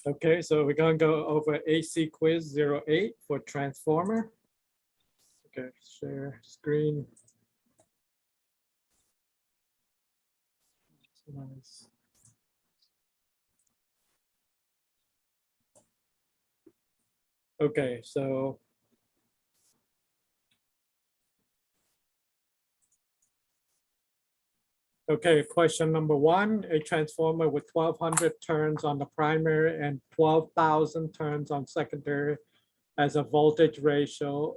Okay, so we're gonna go over AC quiz 08 for transformer. Okay, share screen. Nice. Okay, so question number one, a transformer with 1200 turns on the primary and 12,000 turns on secondary as a voltage ratio.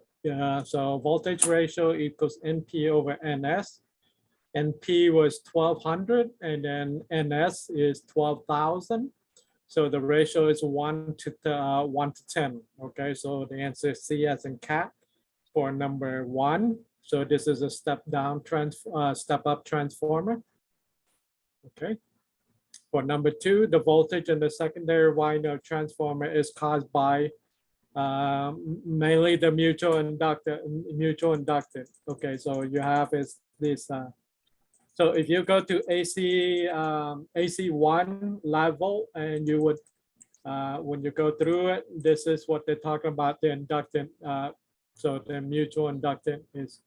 So voltage ratio equals NP over NS. NP was 1200 and then NS is 12,000. So the ratio is 1 to 10. Okay, so the answer is C as in cat for number one. So this is a step up transformer. Okay. For number two, the voltage in the secondary winding transformer is caused by mainly the mutual inductance. Okay, so you have is this. So if you go to AC1 level and you would, when you go through it, this is what they're talking about, the inductance. So the mutual inductance is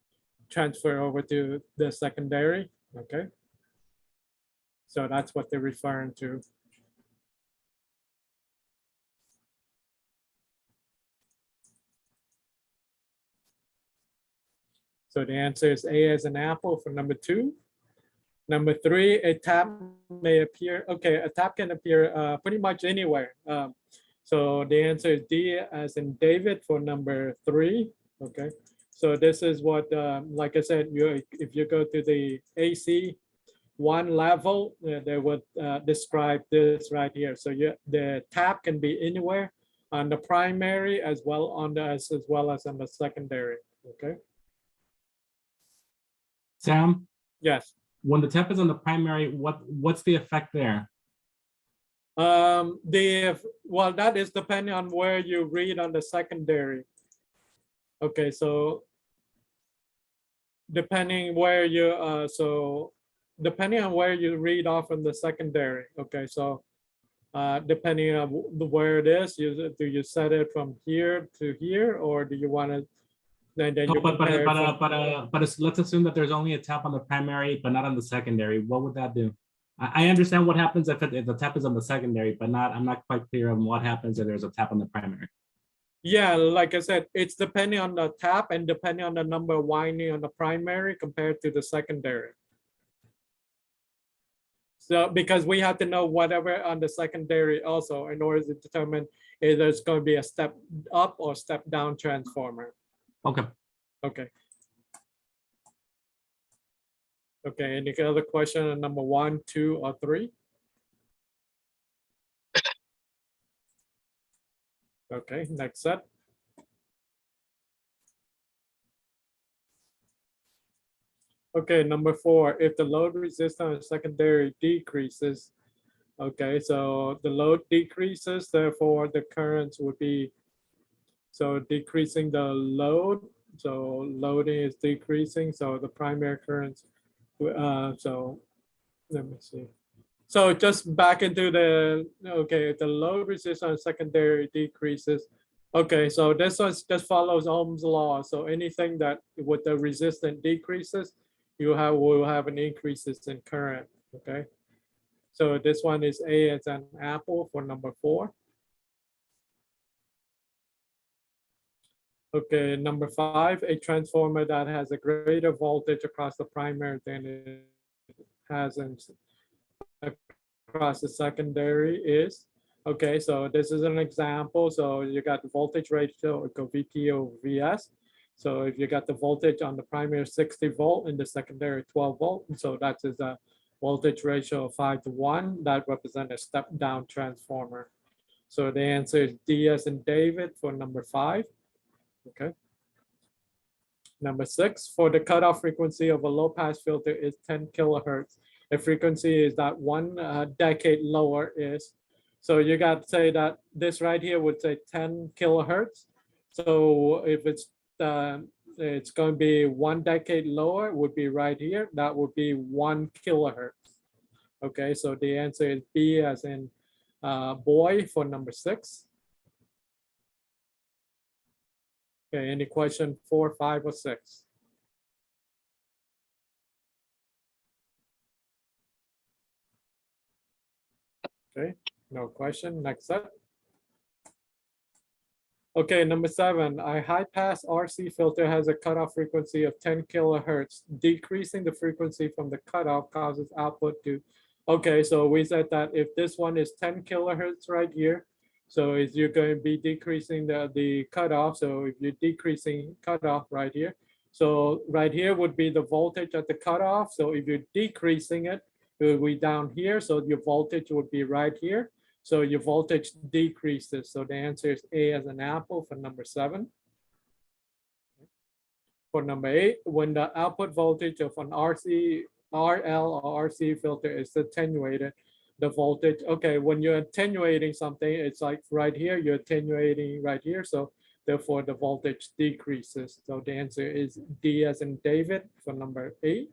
transferred over to the secondary, okay? So that's what they're referring to. So the answer is A as an apple for number two. Number three, a tap may appear, okay, a tap can appear pretty much anywhere. So the answer is D as in David for number three, okay? So this is what, like I said, if you go to the AC one level, they would describe this right here. So the tap can be anywhere on the primary as well as well as on the secondary, okay? Sam? Yes. When the tap is on the primary, what's the effect there? Well, that is depending on where you read on the secondary. Okay, so depending where you depending on where you read off on the secondary. Okay, so depending on where it is, do you set it from here to here, or do you want to? Then no, you but let's assume that there's only a tap on the primary, but not on the secondary. What would that do? I understand what happens if the tap is on the secondary, but I'm not quite clear on what happens if there's a tap on the primary. Yeah, like I said, it's depending on the tap and depending on the number of winding on the primary compared to the secondary. So because we have to know whatever on the secondary also in order to determine if there's going to be a step up or step down transformer. Okay. Okay. Okay, any other question on number 1, 2, or 3? Okay, next set. Okay, number 4, if the load resistance secondary decreases, okay, so the load decreases, therefore the currents would be, so decreasing the load, so loading is decreasing, so the primary currents, so let me see. So just back into the, okay, the load resistance secondary decreases. Okay, so this one just follows Ohm's law. So anything that with the resistance decreases, will have an increases in current, okay? So this one is A as an apple for number 4. Okay, number 5, a transformer that has a greater voltage across the primary than it has across the secondary is, okay, so this is an example. So you got the voltage ratio equal VP over VS. So if you got the voltage on the primary 60 volt and the secondary 12 volt, so that is a voltage ratio of 5 to 1, that represents a step down transformer. So the answer is D as in David for number 5. Okay. Number 6, for the cutoff frequency of a low pass filter is 10 kilohertz. The frequency is that 1 decade lower is, so you got to say that this right here would say 10 kilohertz. So if it's going to be 1 decade lower, would be right here. That would be 1 kilohertz. Okay, so the answer is B as in Boy for number 6. Okay, any question 4, 5, or 6? Okay, no question. Next set. Okay, number 7, a high pass RC filter has a cutoff frequency of 10 kilohertz. Decreasing the frequency from the cutoff causes output to, okay, so we said that if this one is 10 kilohertz right here, so is you're going to be decreasing the cutoff. So if you're decreasing cutoff right here, so right here would be the voltage at the cutoff. So if you're decreasing it, it would be down here. So your voltage would be right here. So your voltage decreases. So the answer is A as an apple for number 7. For number 8, when the output voltage of an RC, RL or RC filter is attenuated, the voltage, okay, when you're attenuating something, it's like right here, you're attenuating right here. So therefore the voltage decreases. So the answer is D as in David for number 8.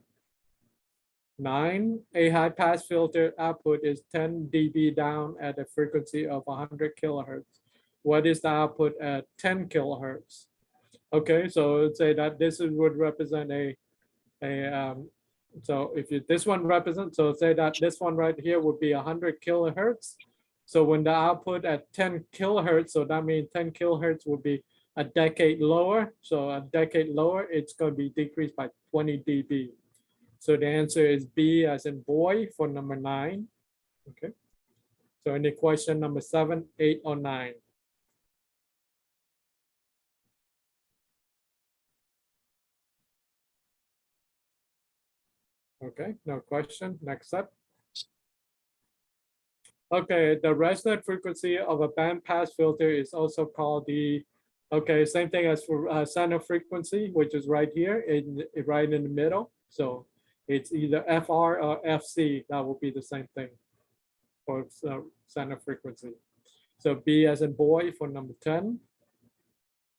9, a high pass filter output is 10 dB down at a frequency of 100 kilohertz. What is the output at 10 kilohertz? Okay, so let's say that this would represent so if you, this one represents, so say that this one right here would be 100 kilohertz. So when the output at 10 kilohertz, so that means 10 kilohertz would be a decade lower. So a decade lower, it's going to be decreased by 20 dB. So the answer is B as in boy for number 9. Okay. So any question number 7, 8, or 9? Okay, no question. Next up. Okay, the resonant frequency of a bandpass filter is also called the, okay, same thing as for center frequency, which is right here, right in the middle. So it's either FR or FC. That will be the same thing for center frequency. So B as in boy for number 10.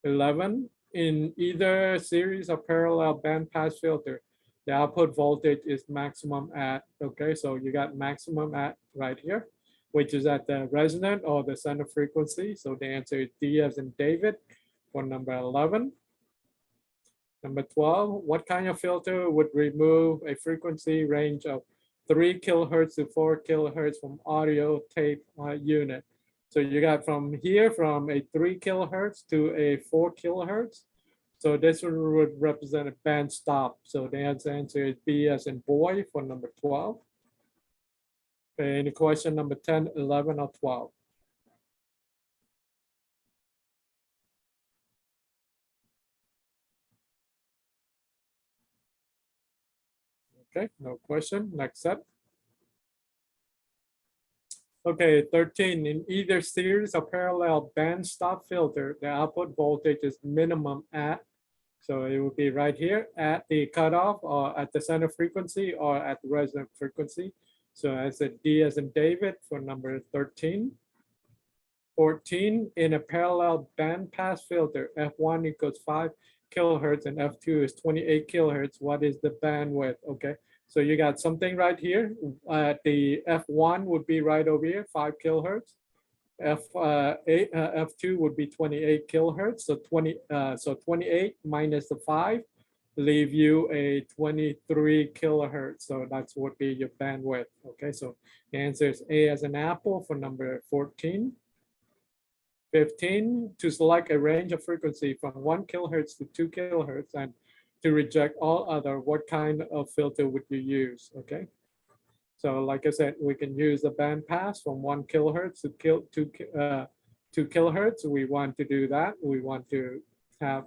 11, in either series or parallel bandpass filter, the output voltage is maximum at, okay, so you got maximum at right here, which is at the resonant or the center frequency. So the answer is D as in David for number 11. Number 12, what kind of filter would remove a frequency range of 3 kilohertz to 4 kilohertz from audio tape unit? So you got from here from a 3 kilohertz to a 4 kilohertz. So this would represent a band stop. So the answer is B as in boy for number 12. Okay, any question number 10, 11, or 12? Okay, no question. Next up. Okay, 13, in either series or parallel band stop filter, the output voltage is minimum at, so it would be right here at the cutoff or at the center frequency or at the resonant frequency. So as a D as in David for number 13. 14, in a parallel band pass filter, F1 equals 5 kilohertz and F2 is 28 kilohertz. What is the bandwidth? Okay, so you got something right here. The F1 would be right over here, 5 kilohertz. F2 would be 28 kilohertz. So 28 minus the 5 leave you a 23 kilohertz. So that's would be your bandwidth. Okay, so the answer is A as an apple for number 14. 15, to select a range of frequency from 1 kilohertz to 2 kilohertz and to reject all other, what kind of filter would you use? Okay. So like I said, we can use the band pass from 1 kilohertz to 2 kilohertz. We want to do that. We want to have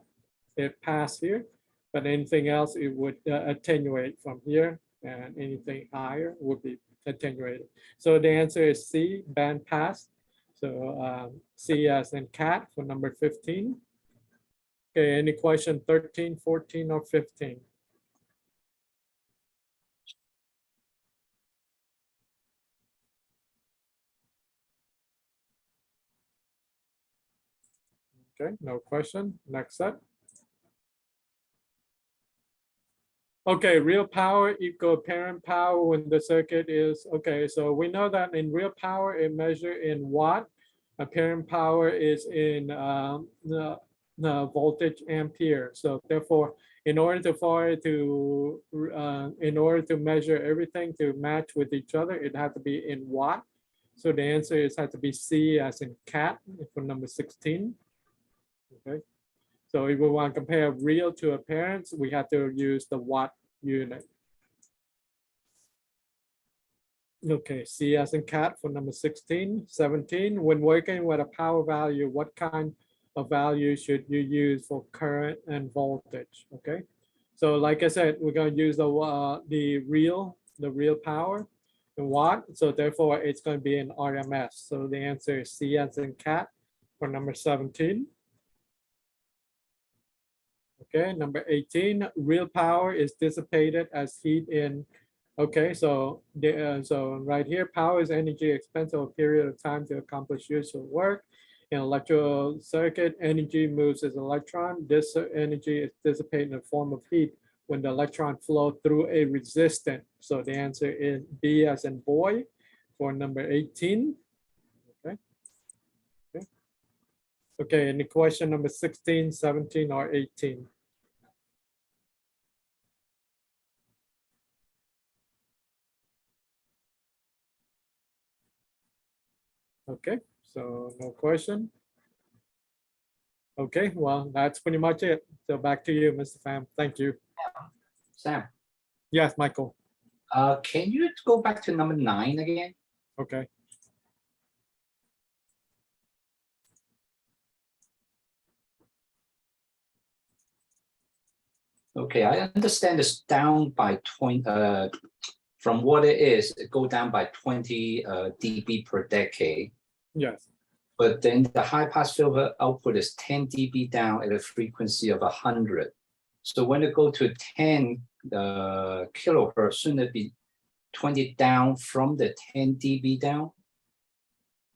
it pass here, but anything else, it would attenuate from here, and anything higher would be attenuated. So the answer is C, band pass. So C as in cat for number 15. Okay, any question 13, 14, or 15? Okay, no question. Next up. Okay, real power equal apparent power when the circuit is, okay, so we know that in real power, it measure in watt. Apparent power is in the voltage ampere. So therefore, in order to measure everything to match with each other, it had to be in watt. So the answer is had to be C as in cat for number 16. Okay. So if we want to compare real to apparent, we have to use the watt unit. Okay, C as in cat for number 16. 17, when working with a power value, what kind of value should you use for current and voltage? Okay, so like I said, we're going to use the real power in watt. So therefore, it's going to be in RMS. So the answer is C as in cat for number 17. Okay, number 18, real power is dissipated as heat in. Okay, so right here, power is energy expended over a period of time to accomplish useful work. In electrical circuit, energy moves as an electron. This energy is dissipated in the form of heat when the electron flow through a resistant. So the answer is B as in boy for number 18. Okay. Okay. Okay, and the question number 16, 17, or 18. Okay, so no question. Okay, well, that's pretty much it. So back to you, Mr. Pham. Thank you. Sam, Yes, Michael. can you go back to number 9 again? Okay. Okay, I understand it's down by 20, from what it is, it go down by 20 dB per decade. Yes. But then the high pass filter output is 10 dB down at a frequency of 100. So when it go to 10 kilohertz, shouldn't it be 20 down from the 10 dB down?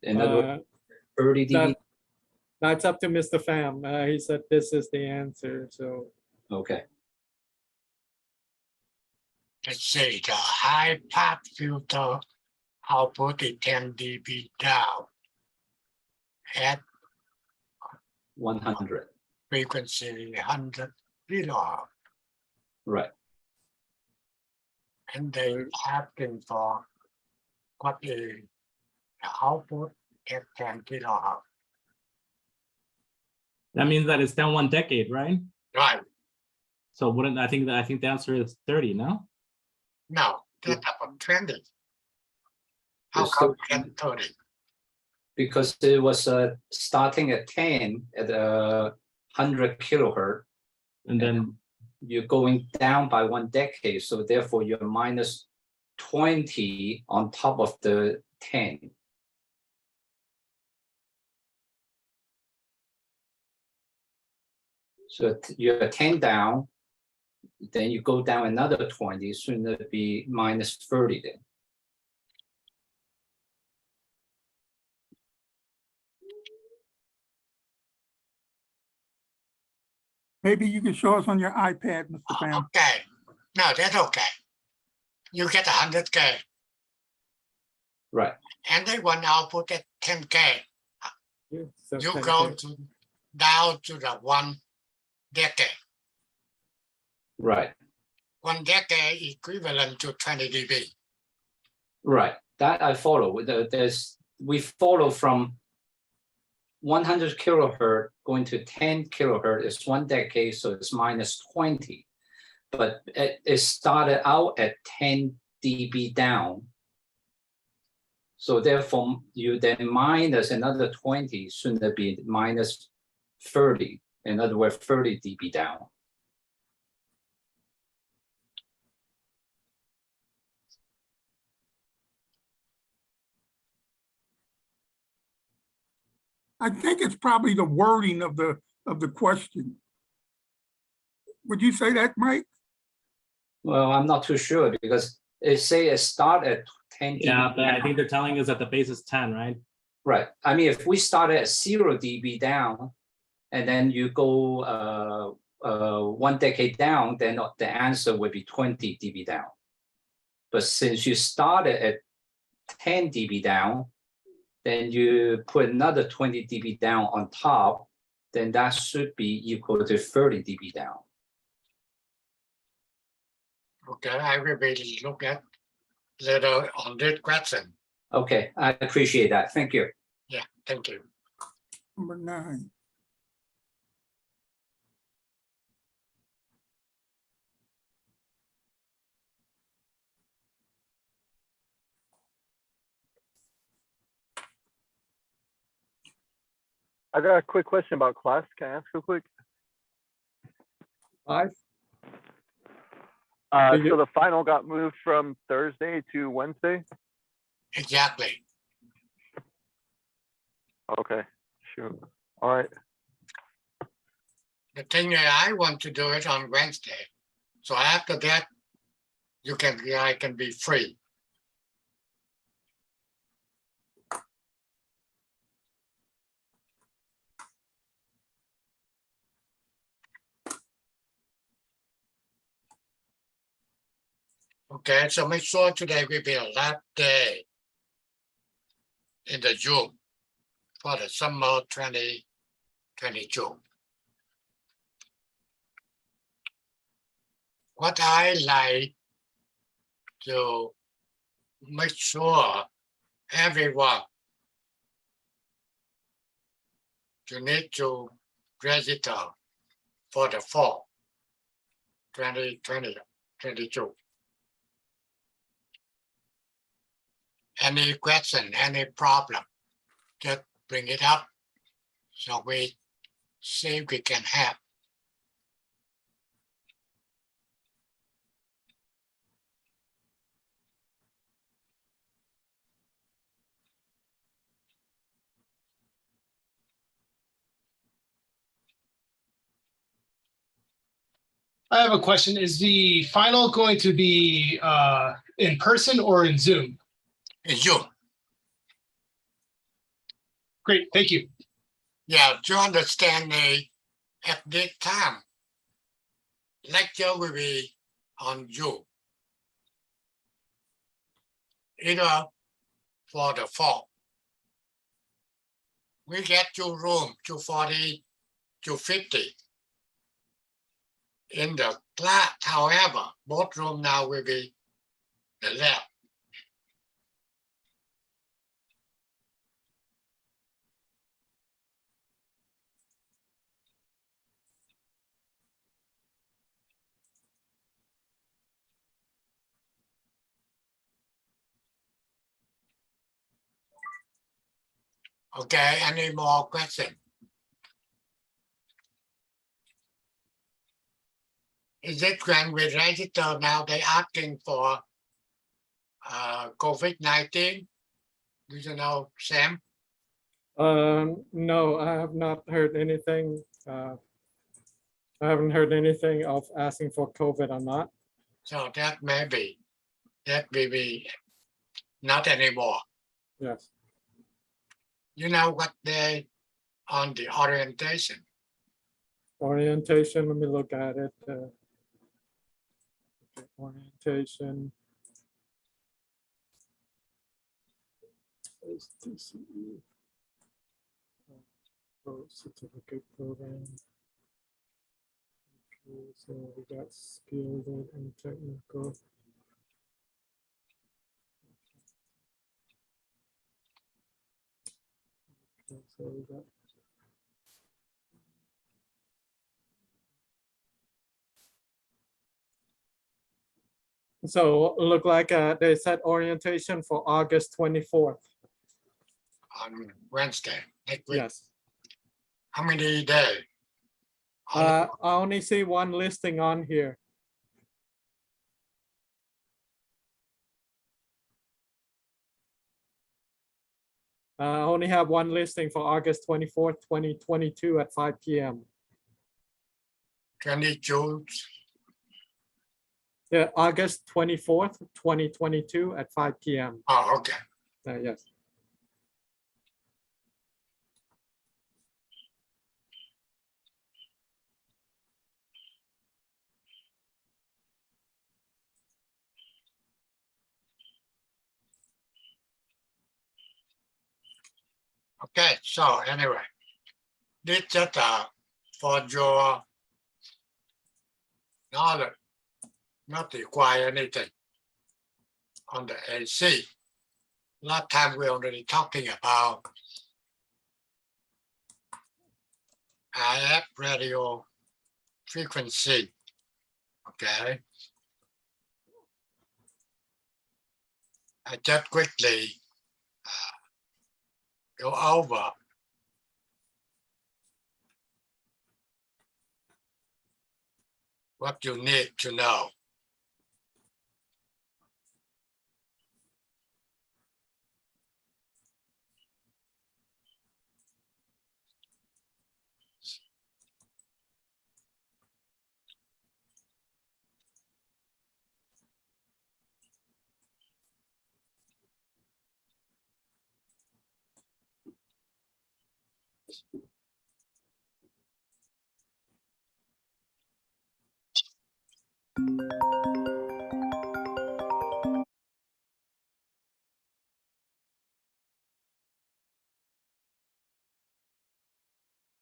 In other words, 30 dB. That's up to Mr. Pham. He said this is the answer. So Okay. Let's say the high pass filter output is 10 dB down at 100. frequency 100 kilohertz, Right. and they asking for what is the output at 10 kilohertz. That means that it's down 1 decade, right? Right. So wouldn't I think the answer is 30, no? No, that's about 20. How It's come still- get 30? Because it was starting at 10 at 100 kilohertz, And then you're going down by 1 decade, so therefore you're minus 20 on top of the 10. So you're 10 down, then you go down another 20, shouldn't it be minus 30 then? Maybe you can show us on your iPad, Mr. Pham. Okay. No, that's okay. You get 100K, Right, and they want output at 10K. so You 10K. go to down to the 1 decade. right, 1 decade equivalent to 20 dB. right. That I follow. We follow from 100 kilohertz going to 10 kilohertz is 1 decade, so it's minus 20. But it started out at 10 dB down. So therefore, you then minus another 20, shouldn't it be minus 30? In other words, 30 dB down. I think it's probably the wording of the question. Would you say that, Mike? Well, I'm not too sure because it say it start at 10 dB. yeah, but I down. think they're telling us that the base is 10, right? Right. I mean, if we started at 0 dB down, and then you go one decade down, then the answer would be 20 dB down. But since you started at 10 dB down, then you put another 20 dB down on top, then that should be equal to 30 dB down. Okay, I will be look at later on this question. Okay, I appreciate that. Thank you. Yeah, thank you. Number 9. I got a quick question about class. Can I ask real quick? 5. So you- the final got moved from Thursday to Wednesday? Exactly. Okay, shoot. All right. The thing is, I want to do it on Wednesday. So after that, I can be free. Okay, so make sure today will be a last day in the June for the summer 2022. What I like to make sure everyone you need to register for the fall 2022. Any question, any problem, just bring it up so we see if we can help. I have a question. Is the final going to be in person or in Zoom? In June. Great, thank you. Yeah, to understand at this time, lecture will be on June. Either for the fall. We get 2 rooms, 240, 250. In the class, however, both rooms now will be the lab. Okay, any more questions? Is it when we register now, they asking for COVID-19? Do you know, Sam? No, I have not heard anything. I haven't heard anything of asking for COVID or not. So that may be not anymore. Yes. You know what they on the orientation? Orientation, let me look at it. Okay, orientation. STCE. Certificate program. Okay, so we got skilled and technical. Okay, so we got so look like they set orientation for August 24th. On Wednesday, next week. Yes. How many days? I only see one listing on here. I only have one listing for August 24th, 2022 at 5 p.m. 22. Yeah, August 24th, 2022 at 5 p.m. Oh, okay. Yes. Okay, so anyway, this just for your knowledge, not require anything on the AC. Last time we already talking about IF radio frequency. Okay. I just quickly go over what you need to know.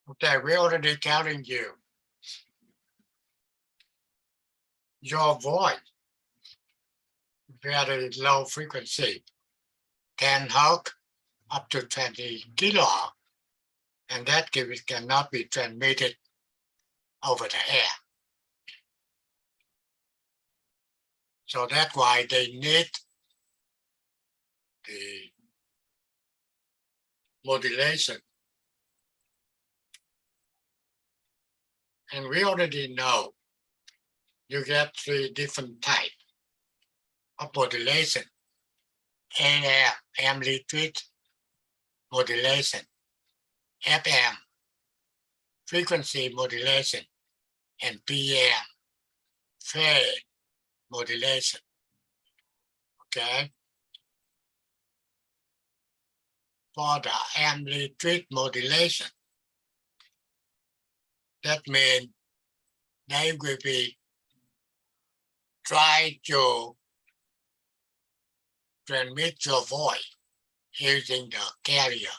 Okay, we already telling you your voice very low frequency, 10 Hz up to 20 kilohertz, and that cannot be transmitted over the air. So that's why they need the modulation. And we already know you get 3 different types of modulation: AM, amplitude modulation; FM, frequency modulation; and PM, phase modulation. Okay. For the amplitude modulation, that means they will be try to transmit your voice using the carrier.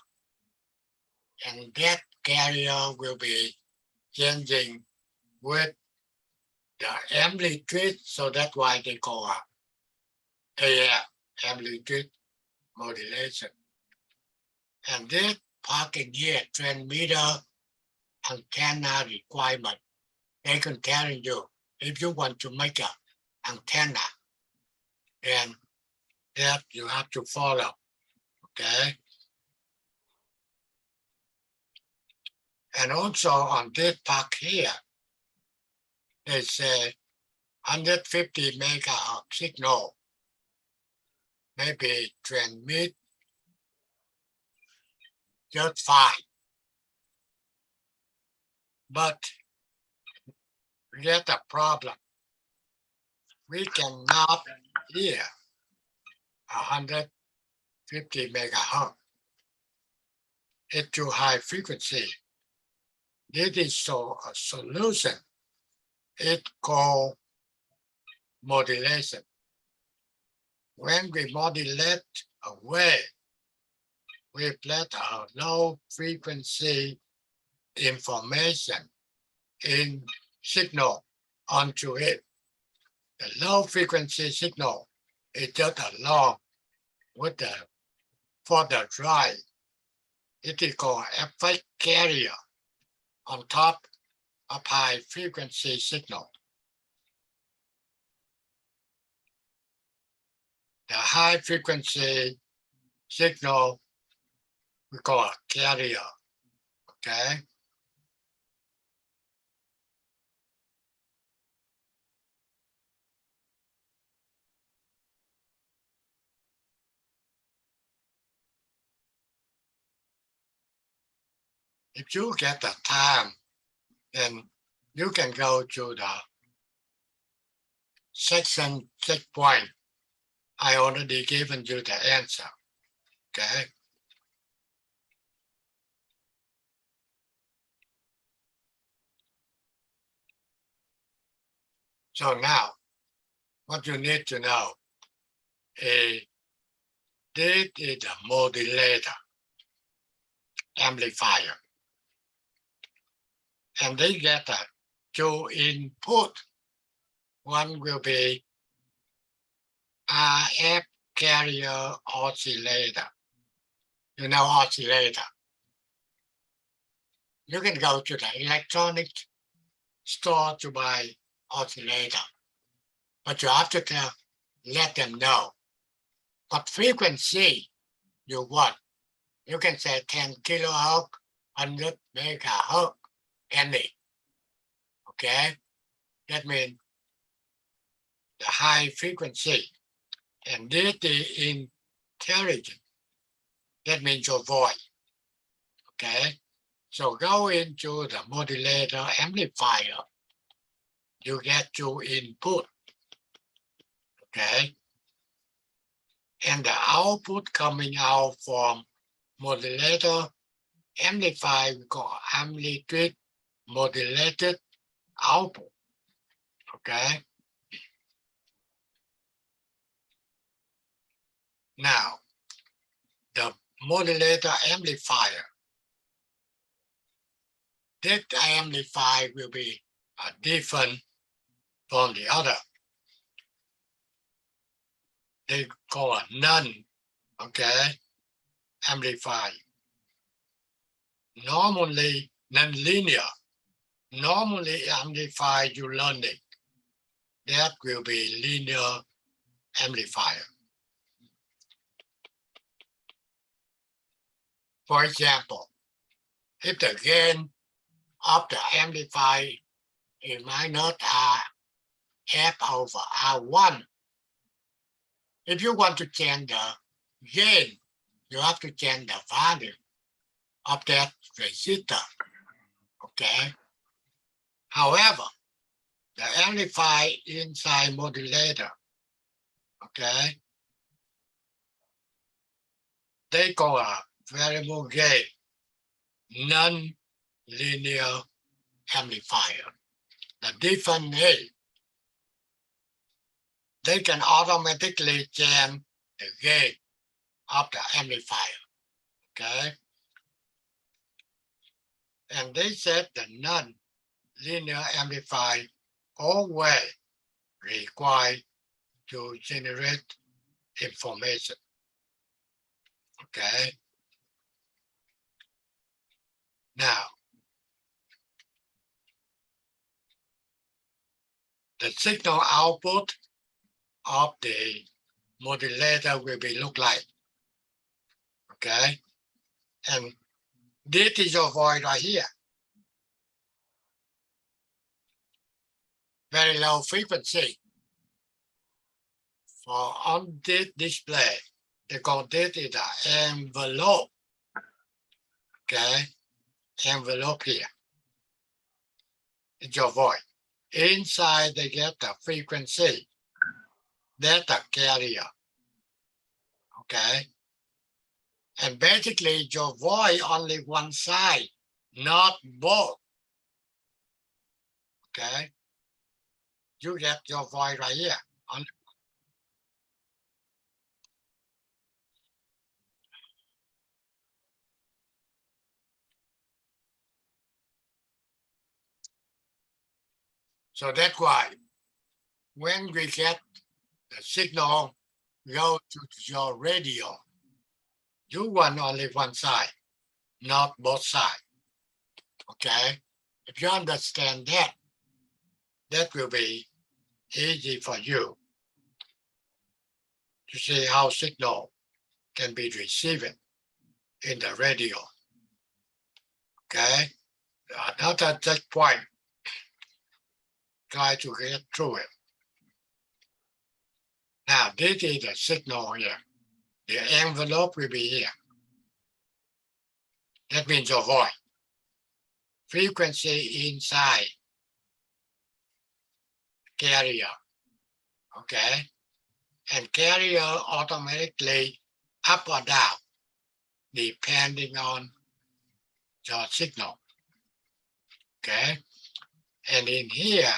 And that carrier will be changing with the amplitude, so that's why they call it AM, amplitude modulation. And this parking here, transmitter antenna requirement, they can tell you if you want to make an antenna, then that you have to follow. Okay. And also on this part here, they say 150 megahertz signal maybe transmit just fine. But we get a problem. We cannot hear 150 megahertz. It's too high frequency. This is so a solution. It's called modulation. When we modulate away, we let a low frequency information in signal onto it. The low frequency signal is just along with the for the drive. It is called effect carrier on top of high frequency signal. The high frequency signal we call a carrier. Okay. If you get the time, then you can go to the section 6.1. I already given you the answer. Okay. So now, what you need to know is this is the modulator. amplifier. And they get two input. One will be RF carrier oscillator. You know oscillator. You can go to the electronic store to buy oscillator, but you have to let them know what frequency you want. You can say 10 kilohertz, 100 megahertz, any. Okay, that means the high frequency, and this is intelligent. That means your voice. Okay, so go into the modulator amplifier. You get two input. Okay, and the output coming out from modulator amplifier we call amplitude modulated output. Okay. Now, the modulator amplifier. That amplifier will be different from the other. They call it amplifier. Normally non-linear. Normally amplifier you learning. That will be linear amplifier. For example, if the gain of the amplifier is minus F over R1, if you want to change the gain, you have to change the value of that resistor. Okay. However, the amplifier inside modulator, okay, they call a variable gain non-linear amplifier. The difference is they can automatically change the gain of the amplifier. Okay. And they said the non-linear amplifier always required to generate information. Okay. Now, the signal output of the modulator will be look like. Okay. And this is your voice right here. Very low frequency. For on this display, they call this is the envelope. Okay. Envelope here. It's your voice. Inside they get the frequency. That's the carrier. Okay. And basically your voice only one side, not both. Okay. You get your voice right here. So that's why when we get the signal go to your radio, you want only one side, not both sides. Okay? If you understand that, that will be easy for you to see how signal can be received in the radio. Okay? Another checkpoint. Try to get through it. Now, this is the signal here. The envelope will be here. That means your voice. Frequency inside carrier. Okay? And carrier automatically up or down, depending on your signal. Okay? And in here,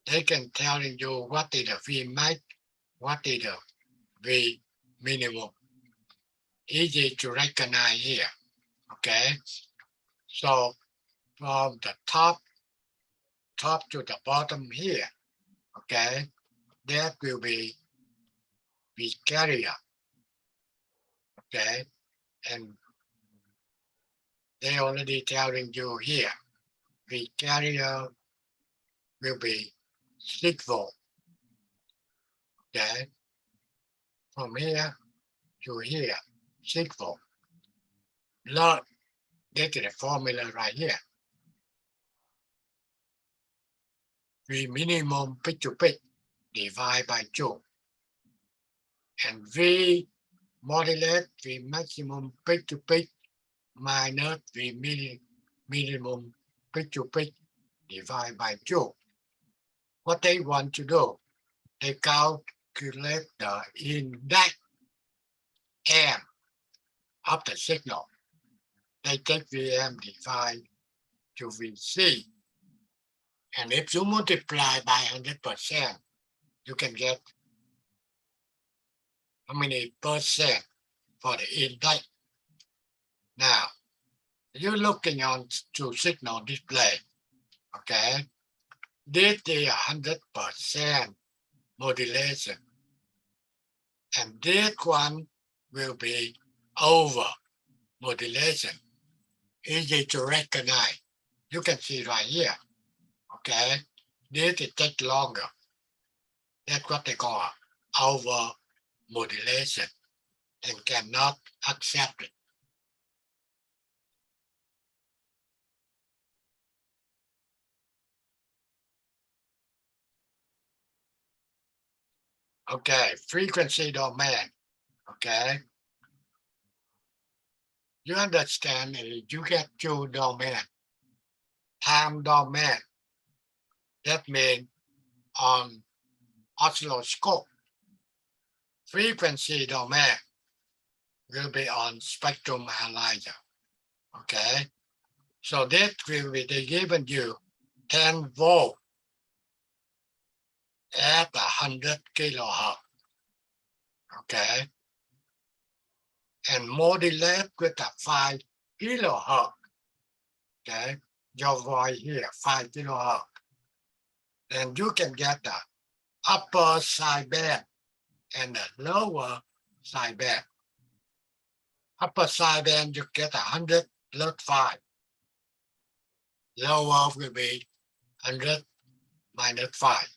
they can tell you what is the V max, what is the V minimum. Easy to recognize here. Okay, so from the top to the bottom here, okay, that will be carrier. Okay, and they already telling you here, the carrier will be 6 volt. Okay, from here to here, 6 volt. Look, this is the formula right here. V minimum peak to peak divided by 2. And V modulate V maximum peak to peak minus V minimum peak to peak divided by 2. What they want to do, they calculate the index M of the signal. They take Vm divided to Vc. And if you multiply by 100%, you can get how many percent for the index. Now, you're looking on to signal display, okay? This is 100% modulation. And this one will be over modulation. Easy to recognize. You can see right here, okay? This it take longer. That's what they call over modulation and cannot accept it. Okay, frequency domain. Okay. You understand you get 2 domain. Time domain. That means on oscilloscope. Frequency domain will be on spectrum analyzer. Okay. So that will be they given you 10 volt at 100 kilohertz. Okay. And modulate with a 5 kilohertz. Okay. Your voice here, 5 kilohertz. Then you can get the upper sideband and the lower sideband. Upper sideband, you get 100 plus 5. Lower will be 100 minus 5.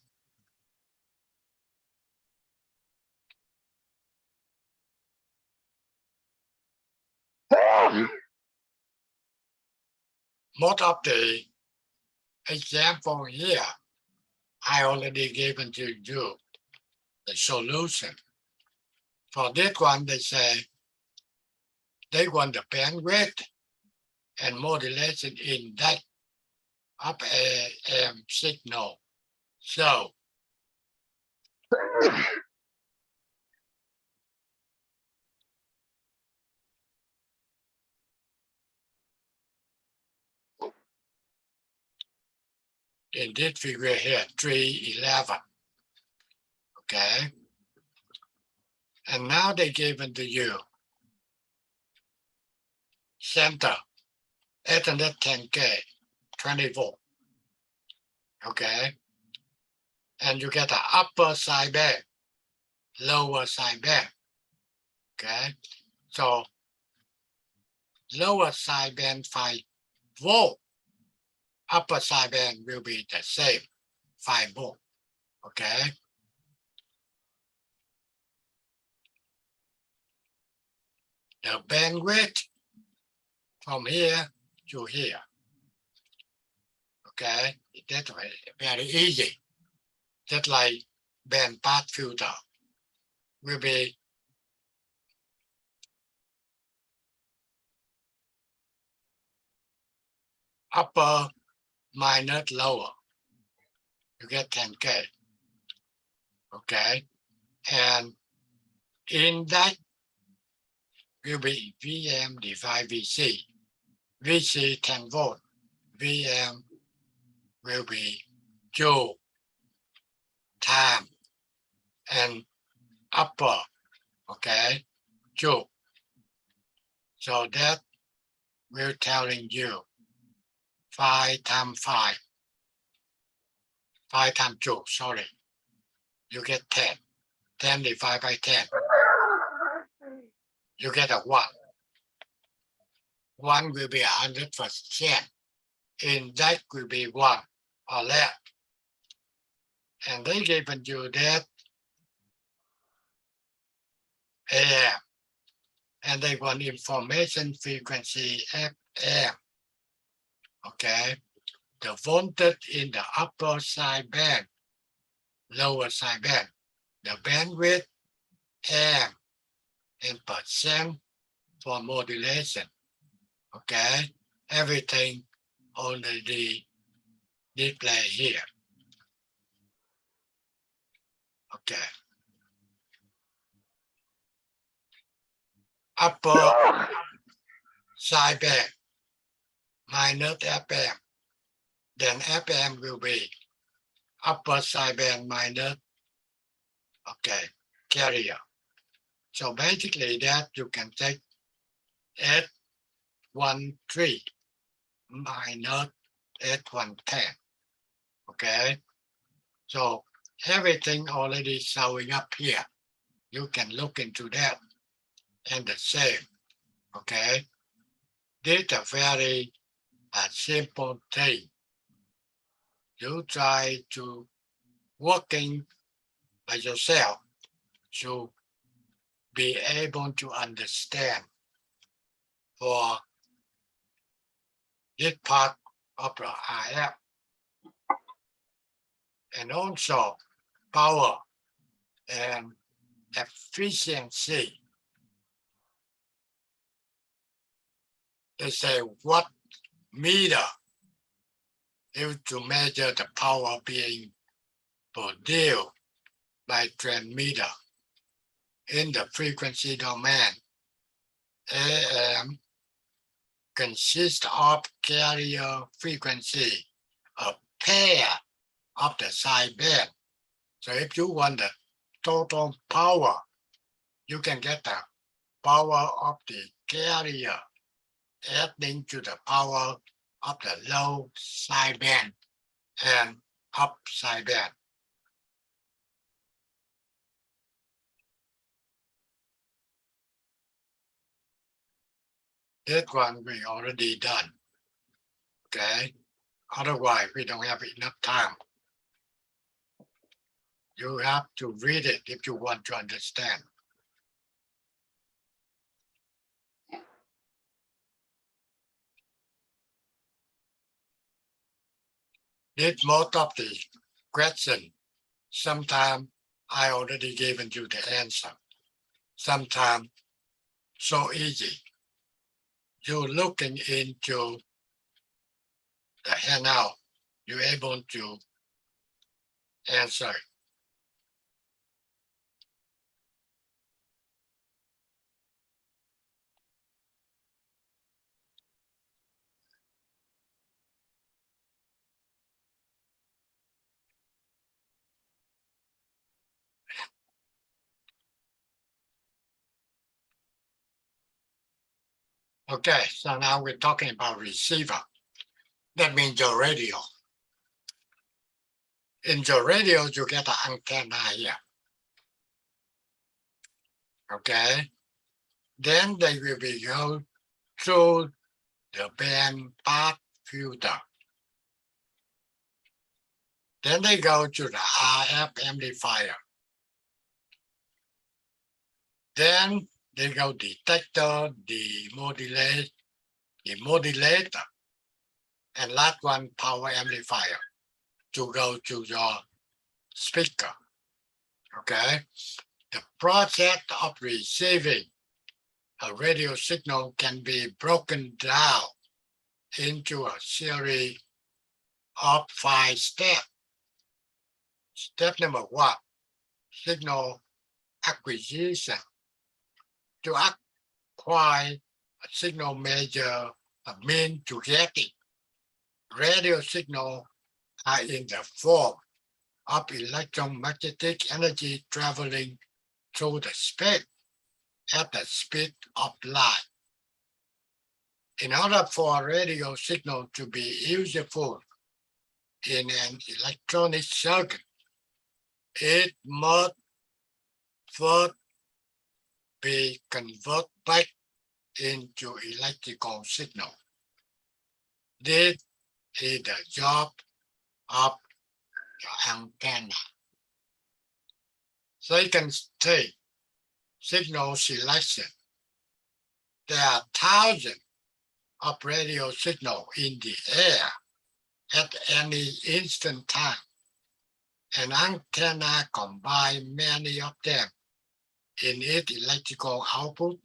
Most of the example here, I already given to you the solution. For this one, they say they want the bandwidth and modulation index of AM signal. So in this figure here, 311. Okay. And now they given to you center 810K, 20 volt. Okay. And you get the upper sideband, lower sideband. Okay. So lower sideband 5 volt, upper sideband will be the same 5 volt. Okay. The bandwidth from here to here. Okay, that's very easy. Just like band pass filter will be upper minus lower. You get 10K. Okay, and in that will be Vm divided Vc. Vc 10 volt. Vm will be joule, time, and upper, okay, joule. So that will telling you 5 times 5. 5 times 2, sorry. You get 10. 10 divided by 10. You get a 1. 1 will be 100%. In that will be 1 or less. And they given you that AM. And they want information frequency FM. Okay. The voltage in the upper side band, lower side band, the bandwidth, AM, and percent for modulation. Okay. Everything on the display here. Okay. Upper side band minus FM. Then FM will be upper side band minus, okay, carrier. So basically that you can take 813 minus 810. Okay. So everything already showing up here. You can look into that and the same. Okay. This is a very simple thing. You try to working by yourself to be able to understand for this part of the IF. And also power and efficiency. They say what meter is to measure the power being produced by transmitter in the frequency domain. AM consists of carrier frequency, a pair of the side band. So if you want the total power, you can get the power of the carrier adding to the power of the low side band and up side band. This one we already done. Okay. Otherwise, we don't have enough time. You have to read it if you want to understand. This most of the question. Sometimes I already given you the answer. Sometimes so easy. You're looking into the handout. You're able to answer. Okay, so now we're talking about receiver. That means your radio. In your radio, you get an antenna here. Okay. Then they will be go through the band pass filter. Then they go to the RF amplifier. Then they go detector, the modulator, and last one power amplifier to go to your speaker. Okay. The process of receiving a radio signal can be broken down into a series of 5 steps. Step number 1, signal acquisition. To acquire a signal measure a mean to get it. Radio signals are in the form of electromagnetic energy traveling through the space at the speed of light. In order for a radio signal to be useful in an electronic circuit, it must first be converted back into electrical signal. This is the job of the antenna. Second stage, signal selection. There are thousands of radio signals in the air at any instant time. An antenna combines many of them in its electrical output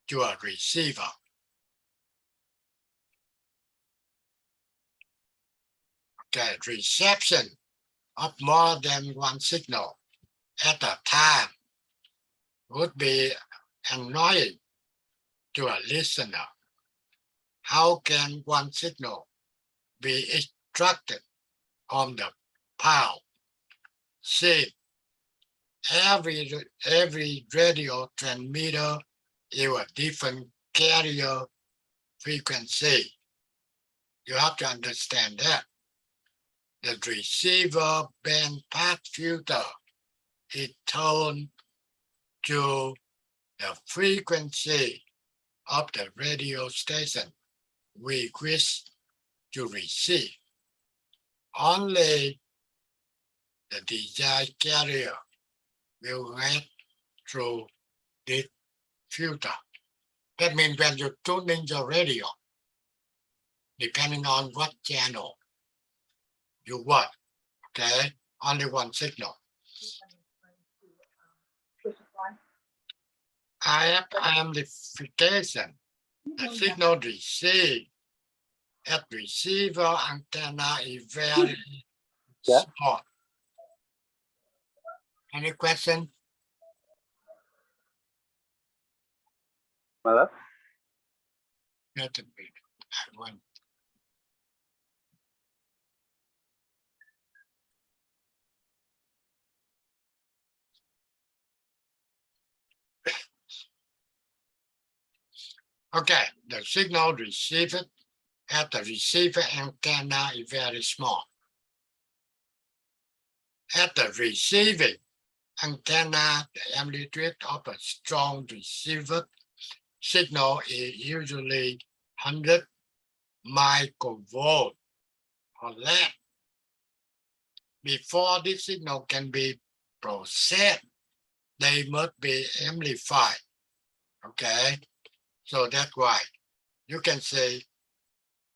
to a receiver. The reception of more than one signal at a time would be annoying to a listener. How can one signal be extracted on the power? See, every radio transmitter is a different carrier frequency. You have to understand that. The receiver band pass filter is tuned to the frequency of the radio station we wish to receive. Only the desired carrier will read through this filter. That means when you tune in your radio, depending on what channel you want, okay, only one signal. I have amplification. The signal received at receiver antenna is very small. Any question? My left? Not a big one. Okay, the signal received at the receiver antenna is very small. At the receiving antenna, the amplitude of a strong receiver signal is usually 100 microvolt or less. Before this signal can be processed, they must be amplified. Okay, so that's why you can say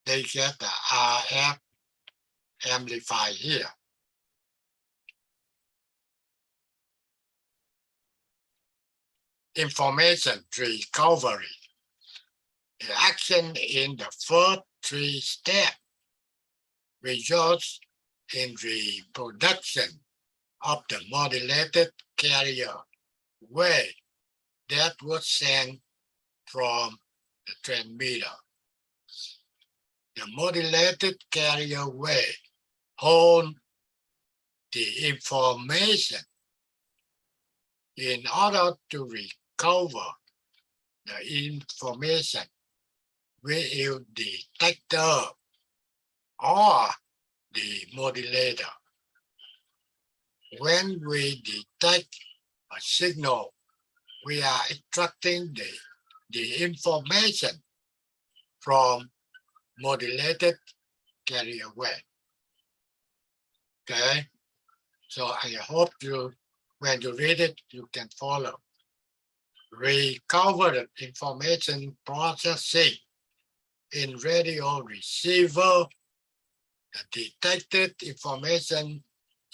they get the RF amplified here. Information recovery. The action in the first three steps results in reproduction of the modulated carrier wave that was sent from the transmitter. The modulated carrier wave holds the information. In order to recover the information, we use the detector or the modulator. When we detect a signal, we are extracting the information from modulated carrier wave. Okay, so I hope you, when you read it, you can follow. Recover the information processing in radio receiver. The detected information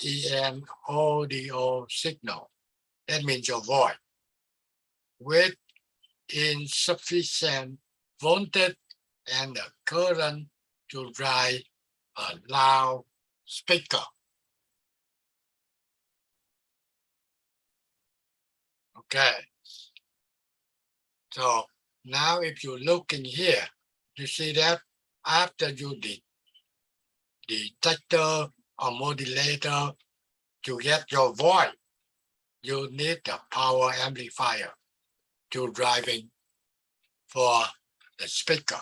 is an audio signal. That means your voice with insufficient voltage and the current to drive a loud speaker. Okay. So now if you look in here, you see that after you detector or modulator to get your voice, you need the power amplifier to driving for the speaker.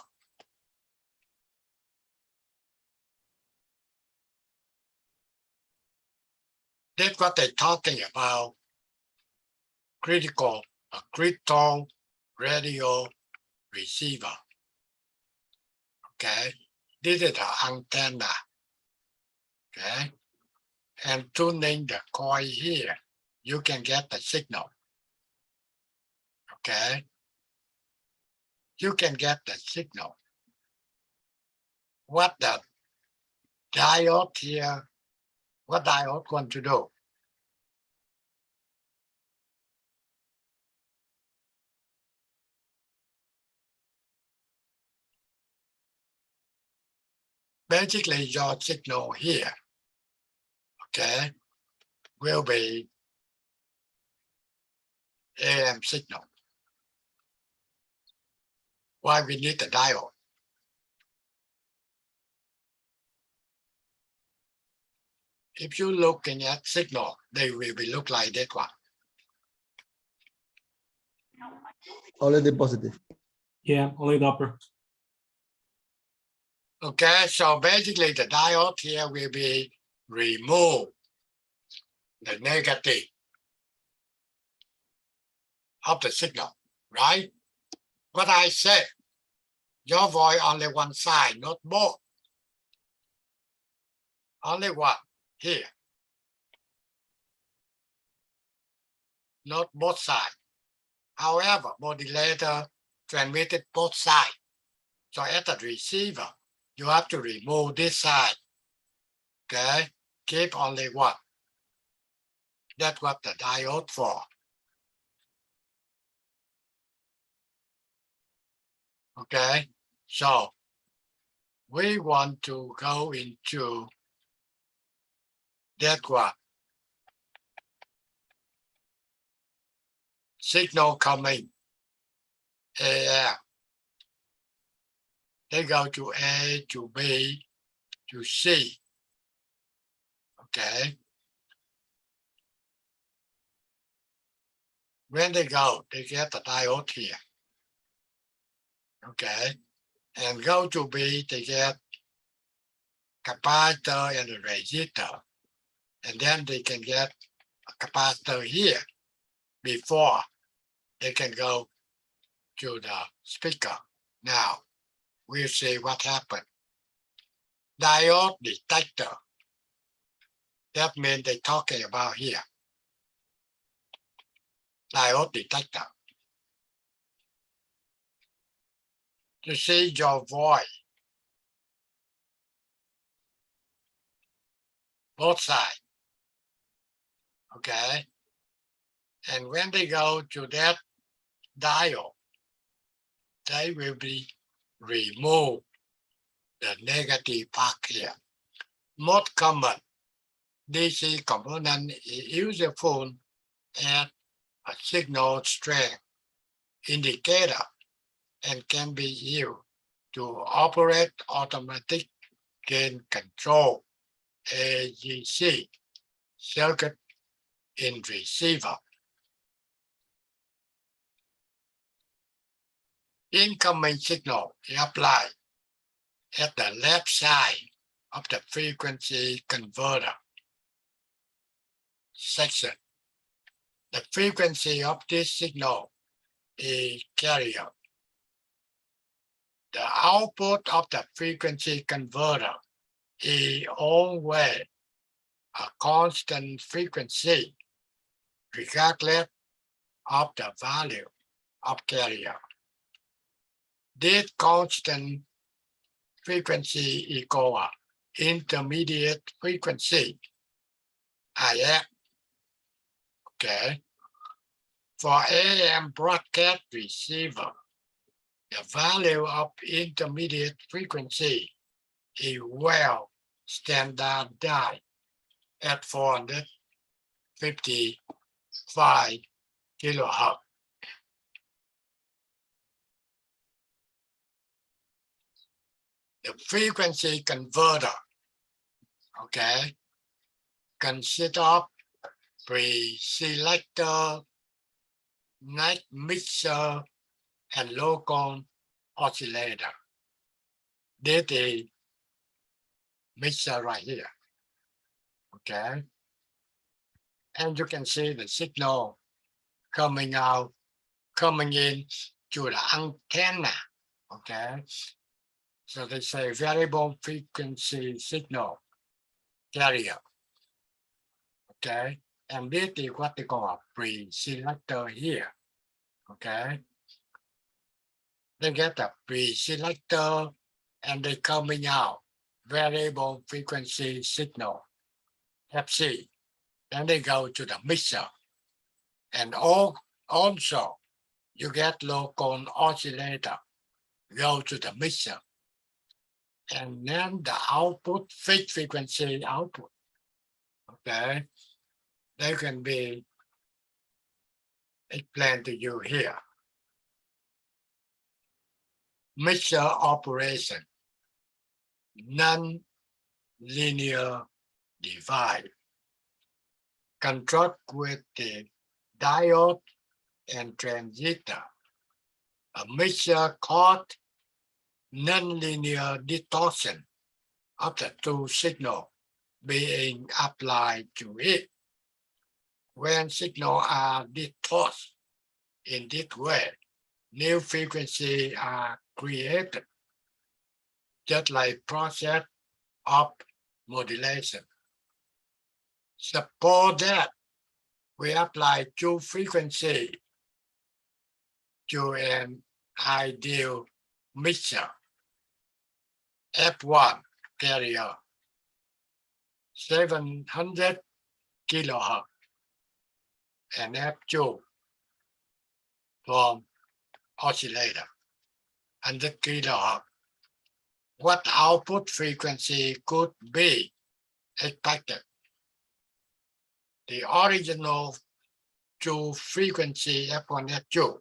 That's what they're talking about. Critical radio receiver. Okay, this is the antenna. Okay, and tuning the coil here, you can get the signal. Okay, you can get the signal. What the diode here, what diode going to do? Basically, your signal here, okay, will be AM signal. Why we need the diode? If you're looking at signal, they will be look like that one. Only the positive. Yeah, only the upper. Okay, so basically the diode here will be remove the negative of the signal, right? What I said, your voice only one side, not both. Only one here. Not both sides. However, modulator transmitted both sides. So at the receiver, you have to remove this side. Okay, keep only one. That's what the diode for. Okay, so we want to go into that one. Signal coming AM. They go to A, to B, to C. Okay. When they go, they get the diode here. Okay. And go to B, they get capacitor and a resistor. And then they can get a capacitor here before they can go to the speaker. Now, we'll see what happened. Diode detector. That means they're talking about here. Diode detector. To see your voice. Both sides. Okay. And when they go to that diode, they will be remove the negative part here. Most common DC component is useful as a signal strength indicator and can be used to operate automatic gain control AGC circuit in receiver. Incoming signal is applied at the left side of the frequency converter section. The frequency of this signal is carrier. The output of the frequency converter is always a constant frequency regardless of the value of carrier. This constant frequency equals intermediate frequency, IF. Okay. For AM broadcast receiver, the value of intermediate frequency is well standardized at 455 kilohertz. The frequency converter, okay, consists of pre-selector, night mixer, and local oscillator. This is mixer right here. Okay. And you can see the signal coming out, coming in to the antenna. Okay. So they say variable frequency signal carrier. Okay. And this is what they call a pre-selector here. Okay. They get a pre-selector and they coming out variable frequency signal FC. Then they go to the mixer. And also you get local oscillator go to the mixer. And then the output fixed frequency output. Okay. They can be explained to you here. Mixer operation, non-linear divide. Construct with the diode and transistor. A mixer called non-linear distortion of the two signals being applied to it. When signals are distorted in this way, new frequencies are created, just like process of modulation. Suppose that we apply two frequencies to an ideal mixer. F1 carrier 700 kilohertz and F2 from oscillator 100 kilohertz. What output frequency could be expected? The original two frequency F1, F2,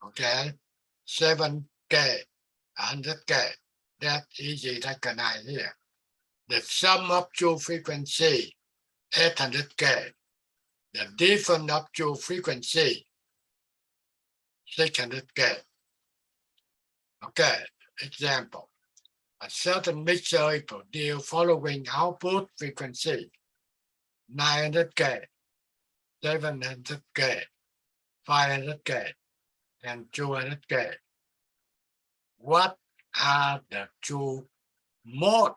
okay, 7K, 100K, that easy to recognize here. The sum of two frequency 800K, the difference of two frequency 600K. Okay, example. A certain mixer produce following output frequency 900K, 700K, 500K, and 200K. What are the two most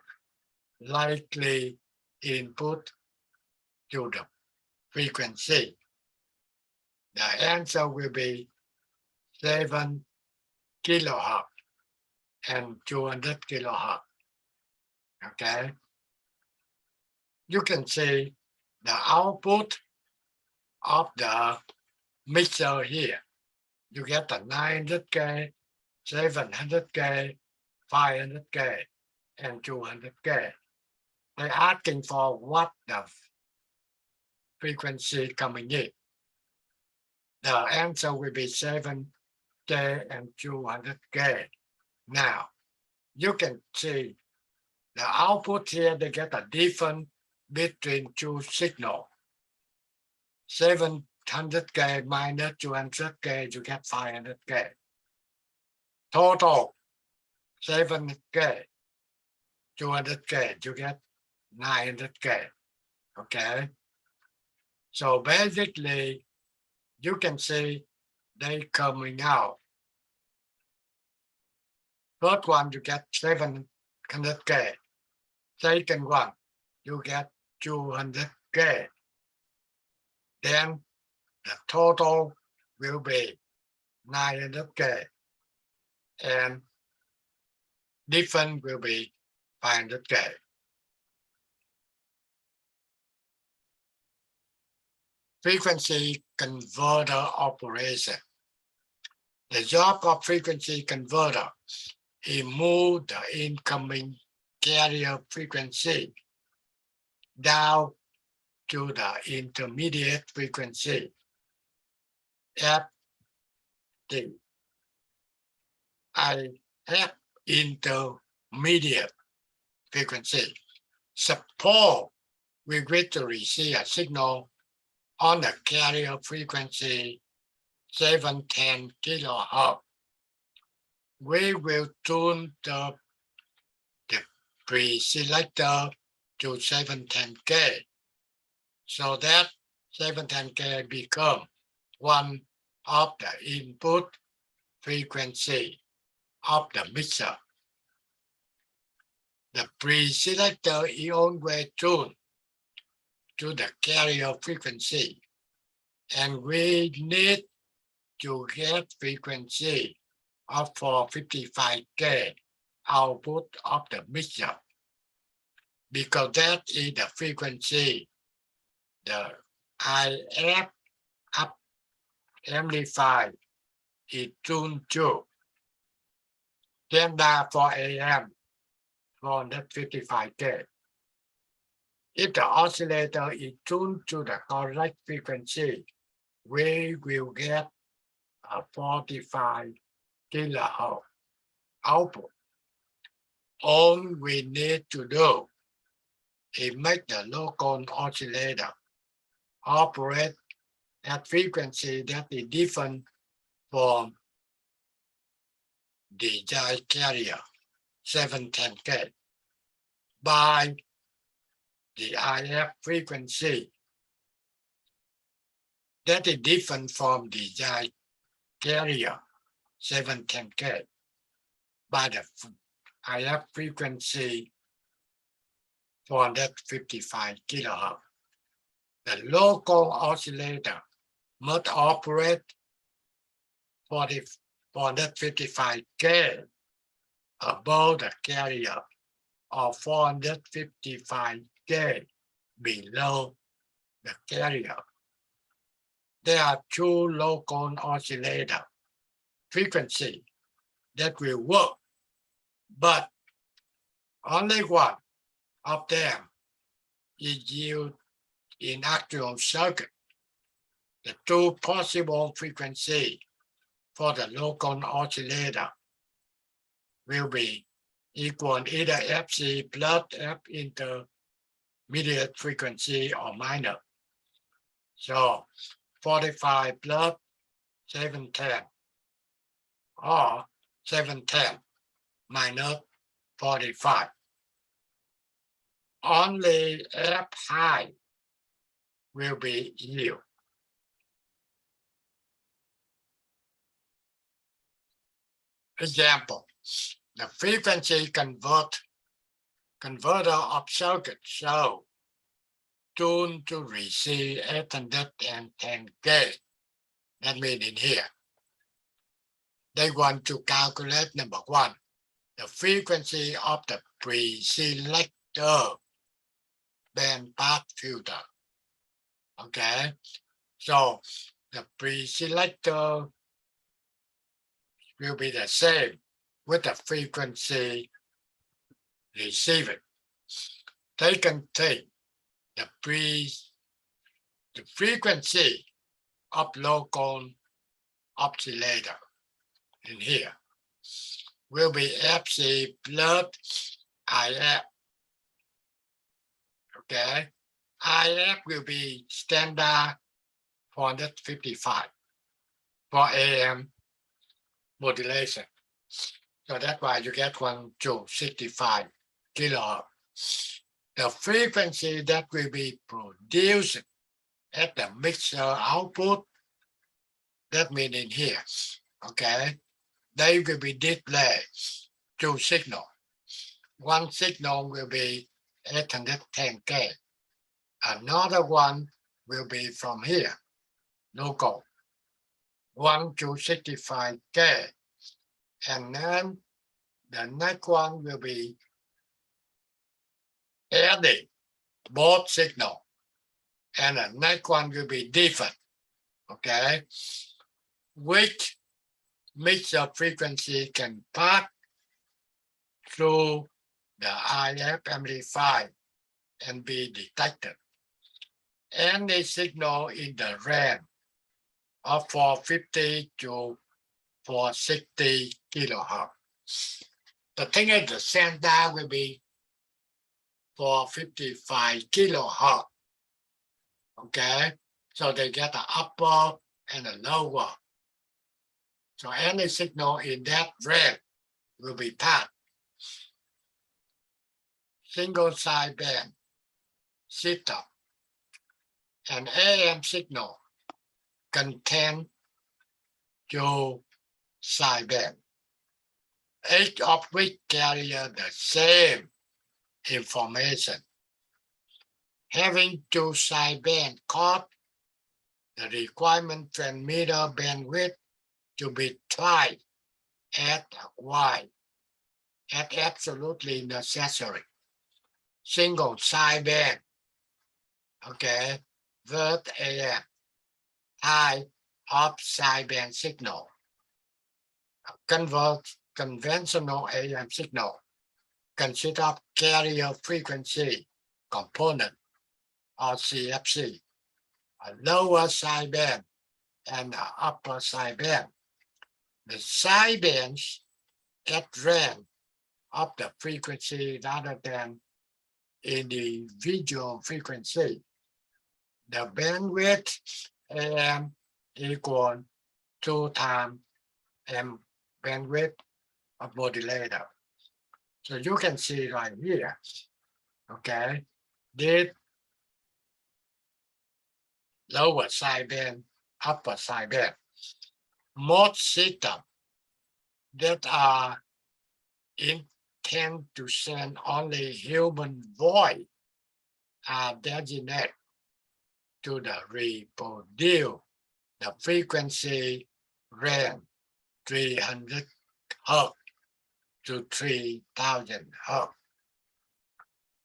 likely input to the frequency? The answer will be 7 kilohertz and 200 kilohertz. Okay. You can see the output of the mixer here. You get the 900K, 700K, 500K, and 200K. They're asking for what the frequency coming in. The answer will be 7K and 200K. Now, you can see the output here, they get a difference between two signals. 700K minus 200K, you get 500K. Total 7K, 200K, you get 900K. Okay. So basically, you can see they coming out. First one, you get 700K. Second one, you get 200K. Then the total will be 900K. And difference will be 500K. Frequency converter operation. The job of frequency converter is move the incoming carrier frequency down to the intermediate frequency F T. I have intermediate frequency. Suppose we wish to receive a signal on the carrier frequency 710 kilohertz. We will tune the pre-selector to 710K so that 710K become one of the input frequency of the mixer. The pre-selector is always tuned to the carrier frequency, and we need to get frequency of 455K output of the mixer, because that is the frequency the IF up amplifier is tuned to. Standard for AM 455K. If the oscillator is tuned to the correct frequency, we will get a 45 kilohertz output. All we need to do is make the local oscillator operate at frequency that is different from desired carrier 710K by the IF frequency that is different from desired carrier 710K by the IF frequency 455 kilohertz. The local oscillator must operate 455K above the carrier or 455K below the carrier. There are two local oscillator frequencies that will work, but only one of them is used in actual circuit. The two possible frequencies for the local oscillator will be equal either FC plus F intermediate frequency or minus. So 45 plus 710 or 710 minus 45. Only F high will be yield. Example, the frequency converter of circuit show tuned to receive 810K. That means in here. They want to calculate number one, the frequency of the pre-selector bandpass filter. Okay, so the pre-selector will be the same with the frequency received. They can take the frequency of local oscillator in here will be FC plus IF. Okay, IF will be standard 455 for AM modulation. So that's why you get 165 kilohertz. The frequency that will be produced at the mixer output, that means in here, okay, they will be displayed two signals. One signal will be 810K. Another one will be from here, local, 165K. And then the next one will be adding both signal. And the next one will be different. Okay. Which mixer frequency can pass through the IF amplifier and be detected. Any signal in the range of 450 to 460 kilohertz. The thing is, the standard will be 455 kilohertz. Okay, so they get the upper and the lower. So any signal in that range will be passed. Single sideband shifter An AM signal contain two sideband, each of which carry the same information. Having two sideband cause the requirement transmitter bandwidth to be twice as wide as absolutely necessary. Single sideband, okay, with a high of sideband signal. Convert conventional AM signal consist of carrier frequency component or CFC, a lower sideband and an upper sideband. The sidebands at range of the frequency rather than individual frequency. The bandwidth AM equal 2 times M bandwidth of modulator. So you can see right here, okay, this lower sideband, upper sideband. Most systems that are intend to send only human voice are designated to the reproduce the frequency range 300 Hz to 3000 Hz.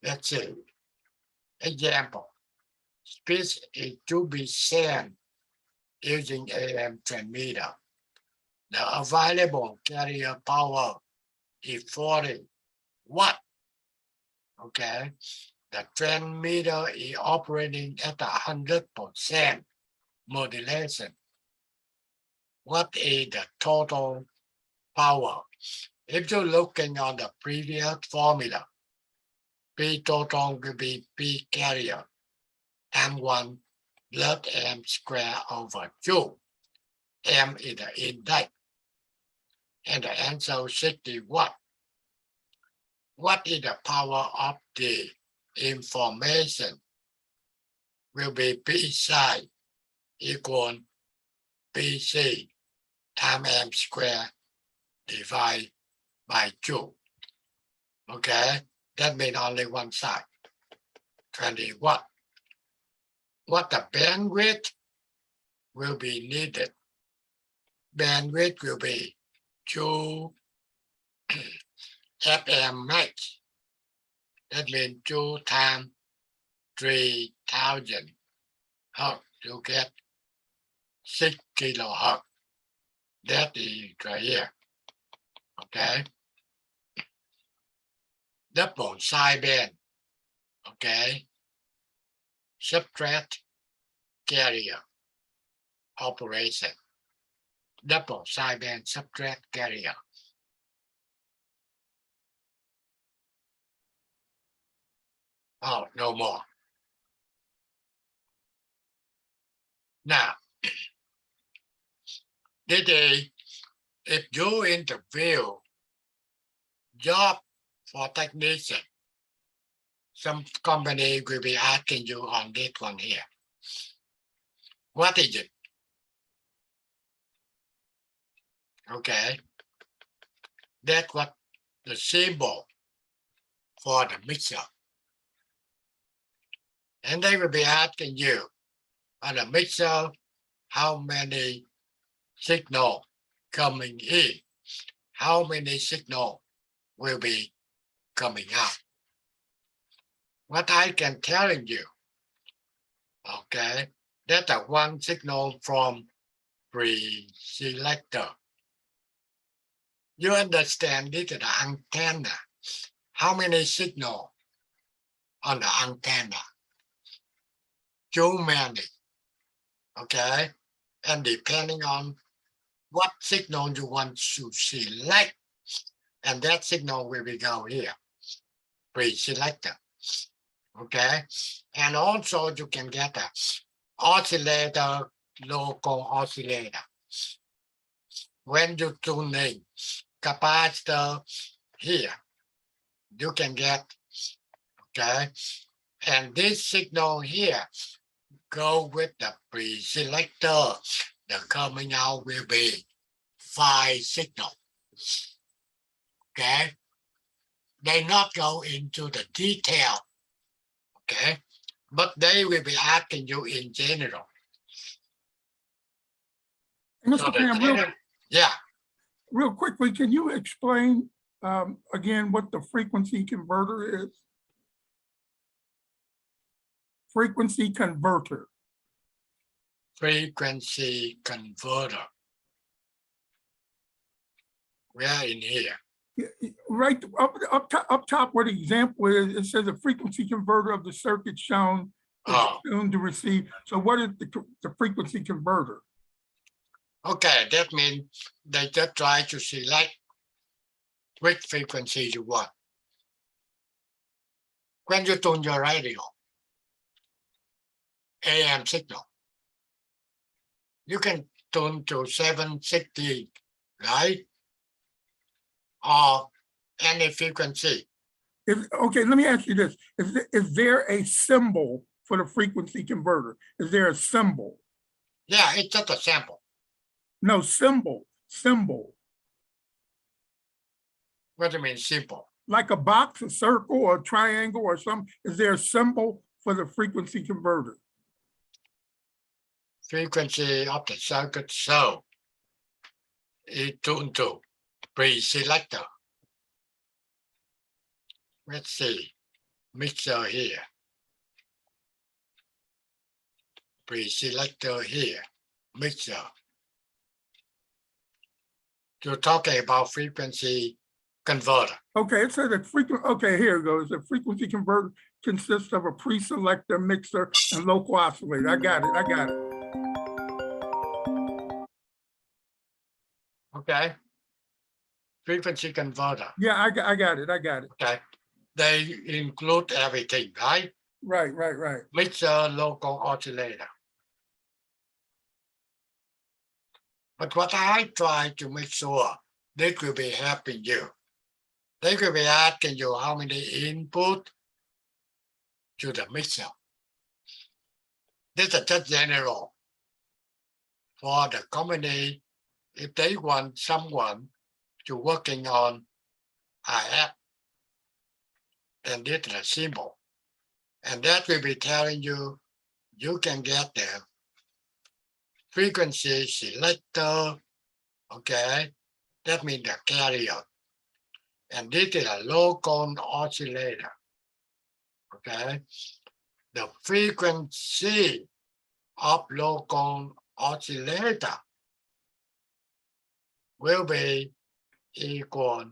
Let's see. Example. Speech is to be sent using AM transmitter. The available carrier power is 40 watt. Okay. The transmitter is operating at 100% modulation. What is the total power? If you're looking on the previous formula, P total will be P carrier M1 plus M square over 2. M is the index. And the answer is 60 watt. What is the power of the information? Will be P psi equal PC times M square divided by 2. Okay, that means only one side, 20 watt. What the bandwidth will be needed? Bandwidth will be 2 FM max. That means 2 times 3000 Hz to get 6 kilohertz. That is right here. Okay. Double sideband. Okay. Subtract carrier operation. Double sideband subtract carrier. Oh, no more. Now, today, if you interview job for technician, some company will be asking you on this one here. What is it? Okay. That's what the symbol for the mixer. And they will be asking you on the mixer, how many signal coming in, how many signal will be coming out. What I can tell you, okay, that's a one signal from pre-selector. You understand this is the antenna. How many signal on the antenna? Too many. Okay. And depending on what signal you want to select, and that signal will be go here, pre-selector. Okay. And also you can get a oscillator, local oscillator. When you tune in capacitor here, you can get, okay, and this signal here go with the pre-selector, the coming out will be 5 signal. Okay. They not go into the detail. Okay. But they will be asking you in general. So Mr. the Graham, yeah. real quickly, can you explain again what the frequency converter is? Frequency converter. Frequency converter. Where in here? Right up top where the example is, it says a frequency converter of the circuit shown is Oh, tuned to receive. So what is the frequency converter? okay. That means they just try to select which frequency you want. When you tune your radio, AM signal, you can tune to 760, right? Or any frequency. Okay, let me ask you this. Is there a symbol for the frequency converter? Is there a symbol? Yeah, it's just a sample. No, symbol. What do you mean simple? Like a box, a circle, or a triangle, or some, is there a symbol for the frequency converter? Frequency of the circuit, so it tuned to pre-selector. Let's see, mixer here. Pre-selector here, mixer. You're talking about frequency converter. Okay, it says okay, here it goes. The frequency converter consists of a pre-selector, mixer, and local oscillator. I got it. Okay. Frequency converter. Yeah, I got it. Okay. They include everything, right? Right. Mixer, local oscillator. But what I try to make sure they will be helping you. They will be asking you how many input to the mixer. This is just general. For the company, if they want someone to working on IF, and this is a symbol. And that will be telling you, you can get the frequency selector, okay? That means the carrier. And this is a local oscillator, okay? The frequency of local oscillator will be equal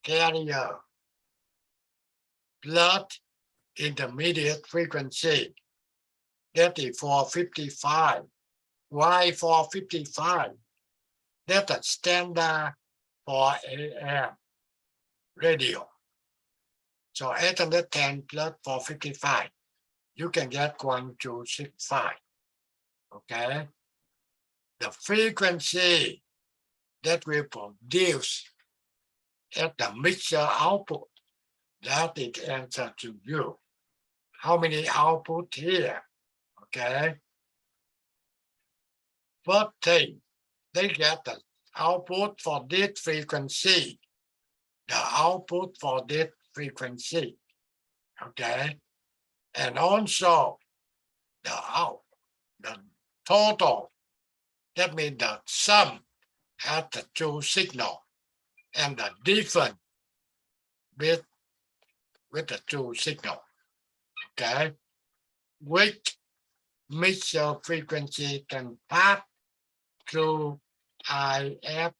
carrier plus intermediate frequency. That is 455. Why 455? That's a standard for AM radio. So 810 plus 455, you can get 1265. Okay. The frequency that will produce at the mixer output, that is answer to you. How many output here? Okay. First thing, they get the output for this frequency, the output for this frequency, okay? And also the total, that means the sum at the two signal and the difference with the two signal, okay? Which mixer frequency can pass through IF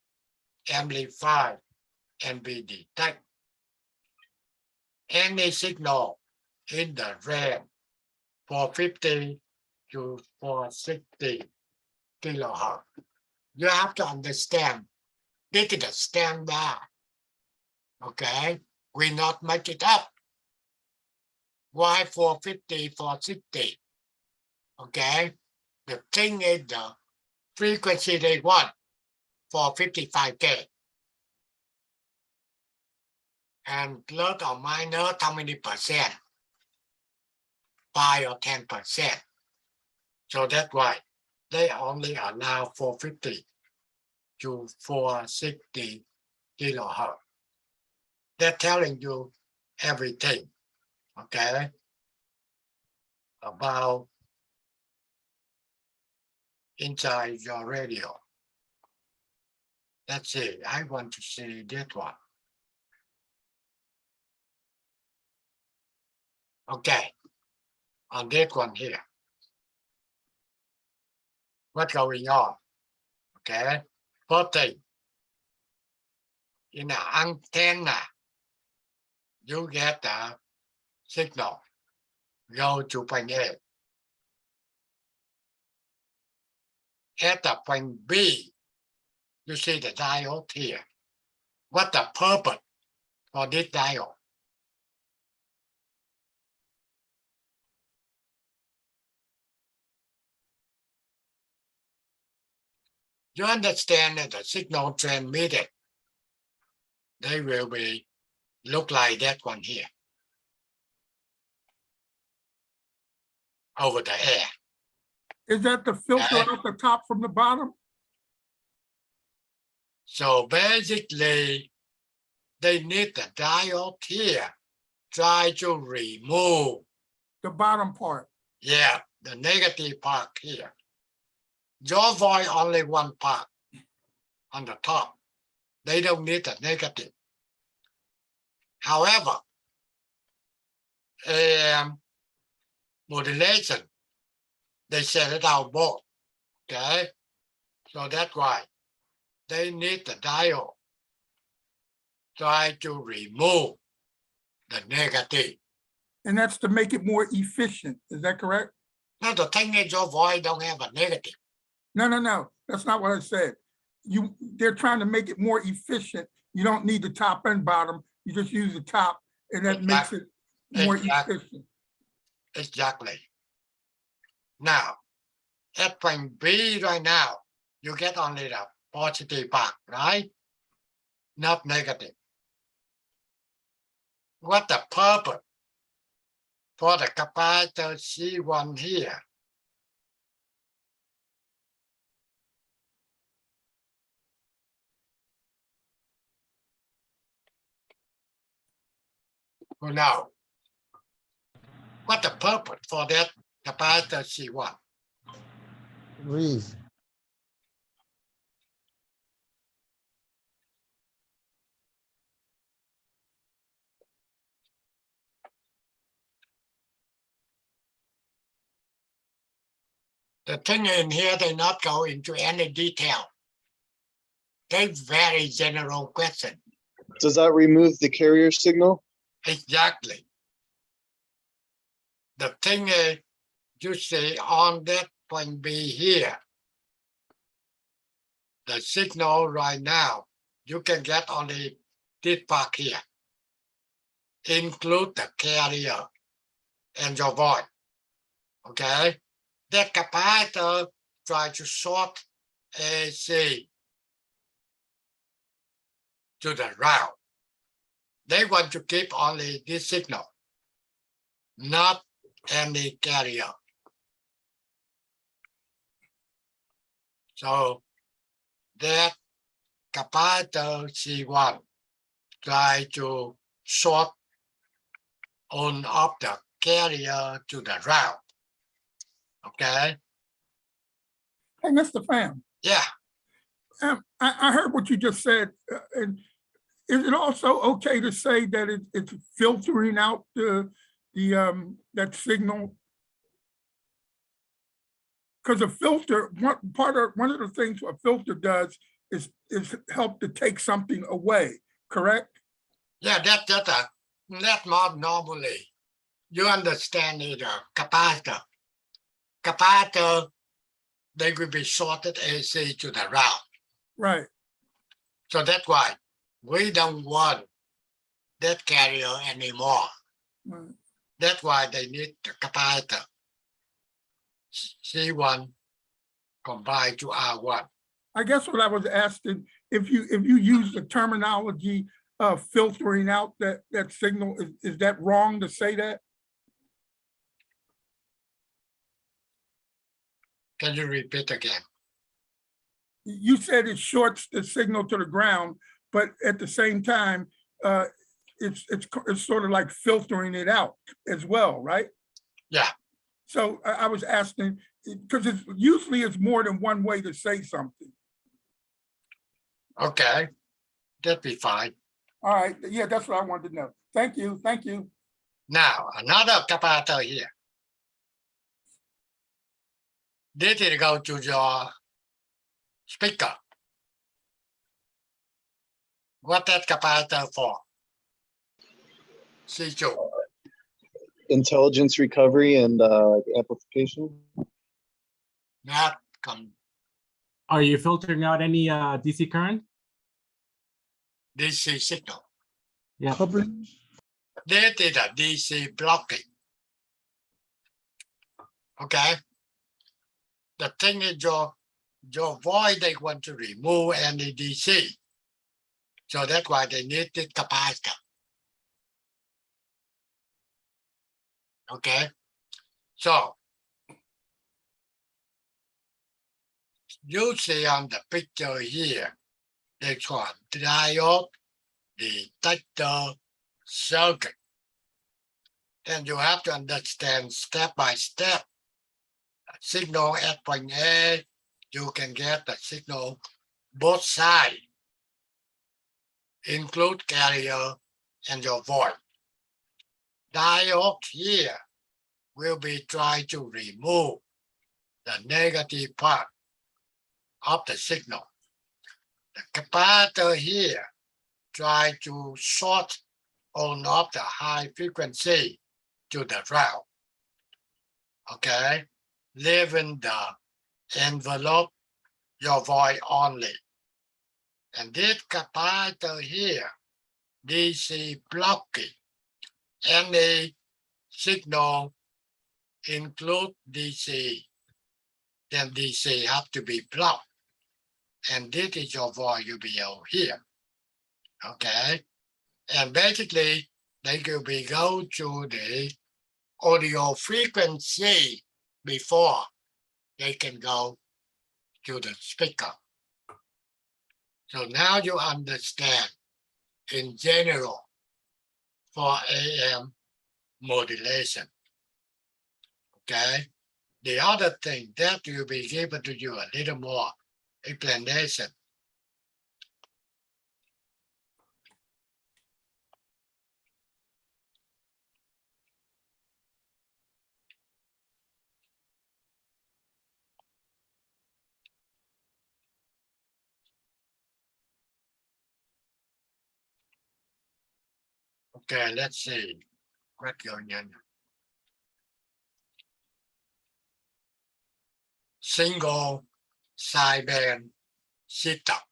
amplifier and be detect any signal in the range 450 to 460 kilohertz. You have to understand this is the standard. Okay, we not make it up. Why 450, 460? Okay, the thing is the frequency they want for 55K. And plus or minus how many percent? 5 or 10%. So that's why they only allow 450 to 460 kilohertz. They're telling you everything, okay, about inside your radio. Let's see, I want to see this one. Okay, on this one here. What's going on? Okay, first thing, in the antenna, you get the signal, go to point A. At the point B, you see the diode here. What the purpose for this diode? You understand that the signal transmitted, they will be look like that one here over the air. Is that the filter Okay. at the top from the bottom? So basically, they need the diode here, try to remove, The bottom part. yeah, the negative part here. Your voice only one part on the top. They don't need the negative. However, modulation, they set it out both, okay? So that's why they need the diode, try to remove the negative. And that's to make it more efficient. Is that correct? Now the thing is your voice don't have a negative. No. That's not what I said. They're trying to make it more efficient. You don't need the top and bottom. You just use the top and that makes it more Exactly. efficient. Exactly. Now, at point B right now, you get only the positive part, right? Not negative. What the purpose for the capacitor C1 here? Who knows? What the purpose for that capacitor C1? Reese, The thing in here, they not go into any detail. They very general question. Does that remove the carrier signal? Exactly. The thing is, you see on that point B here, the signal right now, you can get only this part here. Include the carrier and your voice. Okay? That capacitor try to short AC to the route. They want to keep only this signal, not any carrier. So that capacitor C1 try to short on off the carrier to the route. Okay? Hey, Mr. Pham, Yeah. I heard what you just said. And is it also okay to say that it's filtering out that signal? Because a filter, one of the things a filter does is help to take something away, correct? Yeah, that's more normally. You understand it, capacitor. Capacitor, they will be shorted AC to the route. Right. So that's why we don't want that carrier anymore. Right. That's why they need the capacitor. C1 combined to R1. I guess what I was asking, if you use the terminology of filtering out that signal, is that wrong to say that? Can you repeat again? You said it shorts the signal to the ground, but at the same time, it's sort of like filtering it out as well, right? Yeah. So I was asking, because it's usually it's more than one way to say something. Okay, that'd be fine. All right, yeah, that's what I wanted to know. Thank you, thank you. Now, another comparator here. This will go to your speaker. What that comparator for? See, Joe. Intelligence recovery and amplification. Not come Are you filtering out any DC current? DC signal. Yeah. Coverage. This is a DC blocking. Okay. The thing is your void, they want to remove any DC. So that's why they need this capacitor. Okay. So you see on the picture here, this one, diode, detector, circuit. And you have to understand step by step. Signal at point A, you can get the signal both sides, include carrier and your void. Diode here will be trying to remove the negative part of the signal. The capacitor here try to short on off the high frequency to the ground. Okay, leaving the envelope your void only. And this capacitor here, DC blocking any signal include DC, then DC have to be blocked. And this is your void UBO here. Okay. And basically they will be go to the audio frequency before they can go to the speaker. So now you understand in general for AM modulation. Okay. The other thing that will be given to you a little more explanation. Okay, let's see. What going on? Single sideband setup.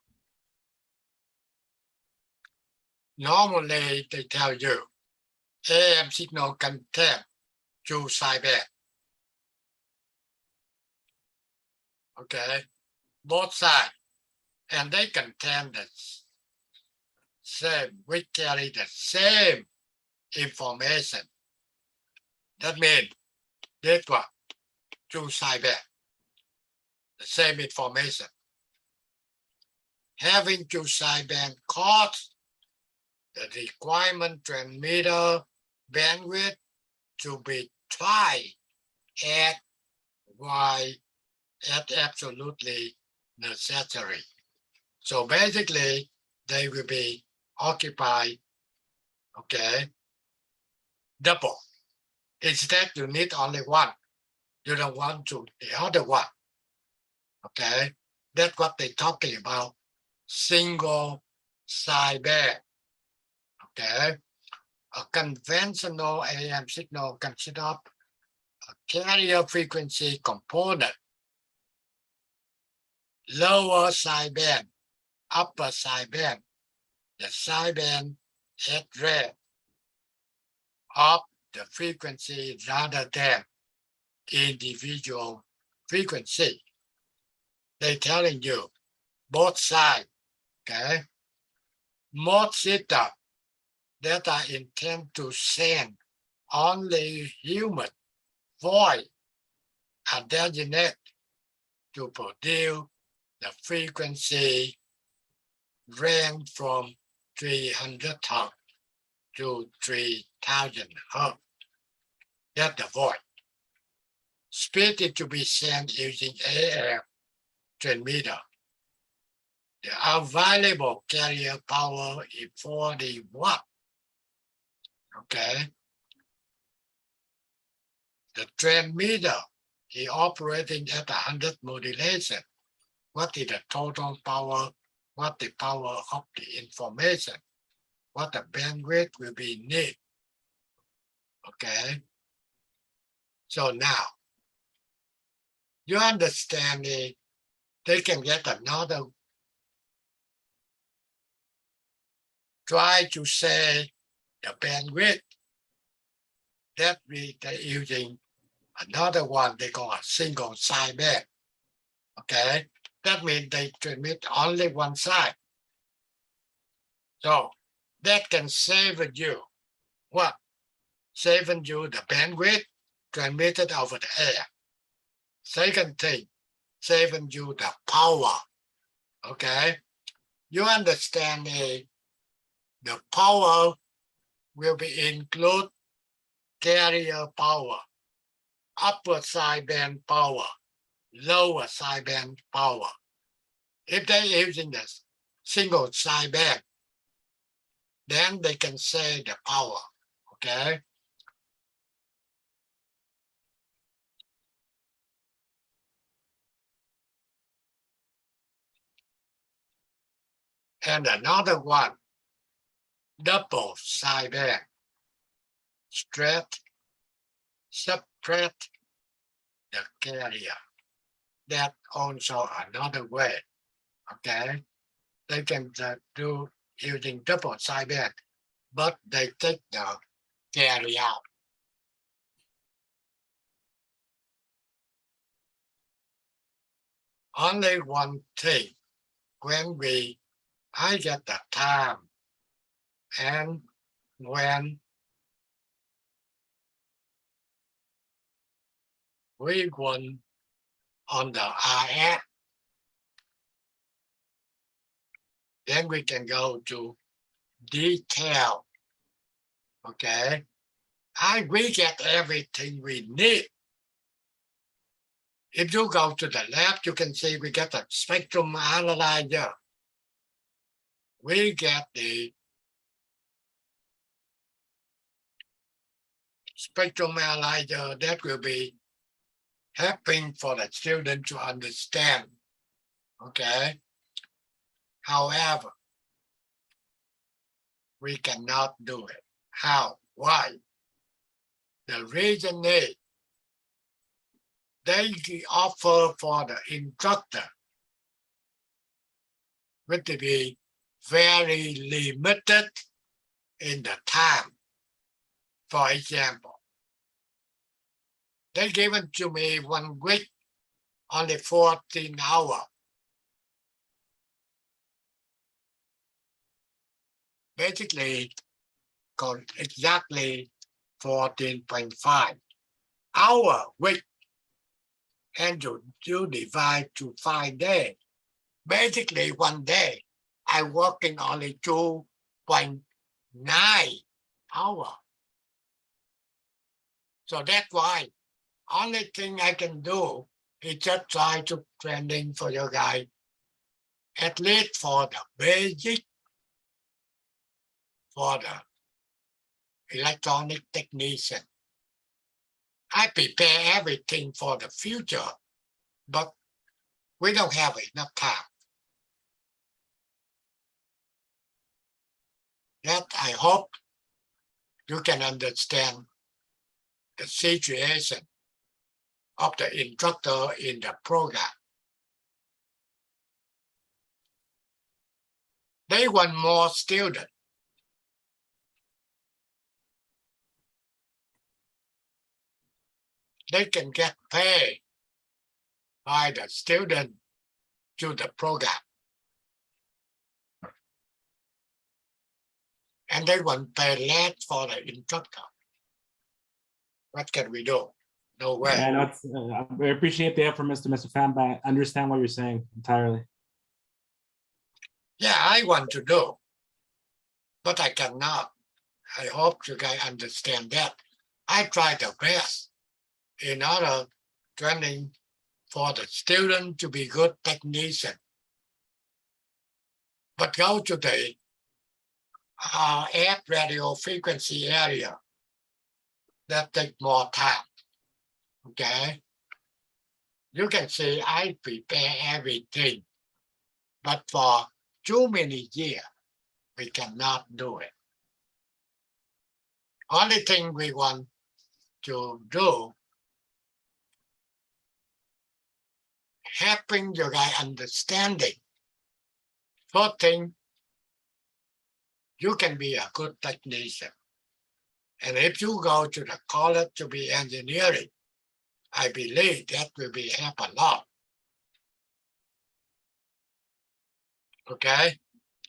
Normally, they tell you AM signal contain two sideband. Okay, both sides, and they contain the same, we carry the same information. That means this one, two sideband, the same information. Having two sideband cause the requirement transmitter bandwidth to be twice at why at absolutely necessary. So basically, they will be occupied, okay, double. Instead, you need only one. You don't want to the other one. Okay, that's what they're talking about. Single sideband. Okay, a conventional AM signal consists of a carrier frequency component, lower sideband, upper sideband, the sideband address of the frequency rather than individual frequency. They're telling you both sides, okay? Most setup that are intended to send only human voice are designated to produce the frequency range from 300 hertz to 3000 hertz. That's the voice. Speed is to be sent using AM transmitter. The available carrier power is 40 watt. Okay. The transmitter is operating at 100 modulation. What is the total power? What the power of the information? What the bandwidth will be need? Okay. So now, you understand it, they can get another. Try to say the bandwidth that they're using another one they call a single sideband. Okay, that means they transmit only one side. So that can save you what? Saving you the bandwidth transmitted over the air. Second thing, saving you the power. Okay, you understand the power will be include carrier power, upper sideband power, lower sideband power. If they're using this single sideband, then they can say the power. Okay. And another one, double sideband, straight, subtract the carrier. That also another way. Okay, they can do using double sideband, but they take the carry out. Only one thing, when I get the time and when we won on the RF, then we can go to detail. Okay, we get everything we need. If you go to the left, you can see we get a spectrum analyzer. We get the spectrum analyzer that will be helping for the student to understand. Okay. However, we cannot do it. How? Why? The reason is they offer for the instructor, which will be very limited in the time. For example, they given to me 1 week, only 14 hours. Basically, exactly 14.5 hour week, and you divide to 5 days. Basically, 1 day, I working only 2.9 hours. So that's why only thing I can do is just try to training for your guy, at least for the basic, for the electronic technician. I prepare everything for the future, but we don't have enough time. That I hope you can understand the situation of the instructor in the program. They want more students. They can get paid by the student to the program. And they want pay less for the instructor. What can we do? No way. And I appreciate the effort, Mr. Fan, but I understand what you're saying entirely. Yeah, I want to do, but I cannot. I hope you guys understand that. I try the best in order training for the student to be good technician. But go to the add radio frequency area. That take more time. Okay. You can see I prepare everything, but for too many years, we cannot do it. Only thing we want to do, helping you guys understanding. First thing, you can be a good technician. And if you go to the college to be engineering, I believe that will be help a lot. Okay,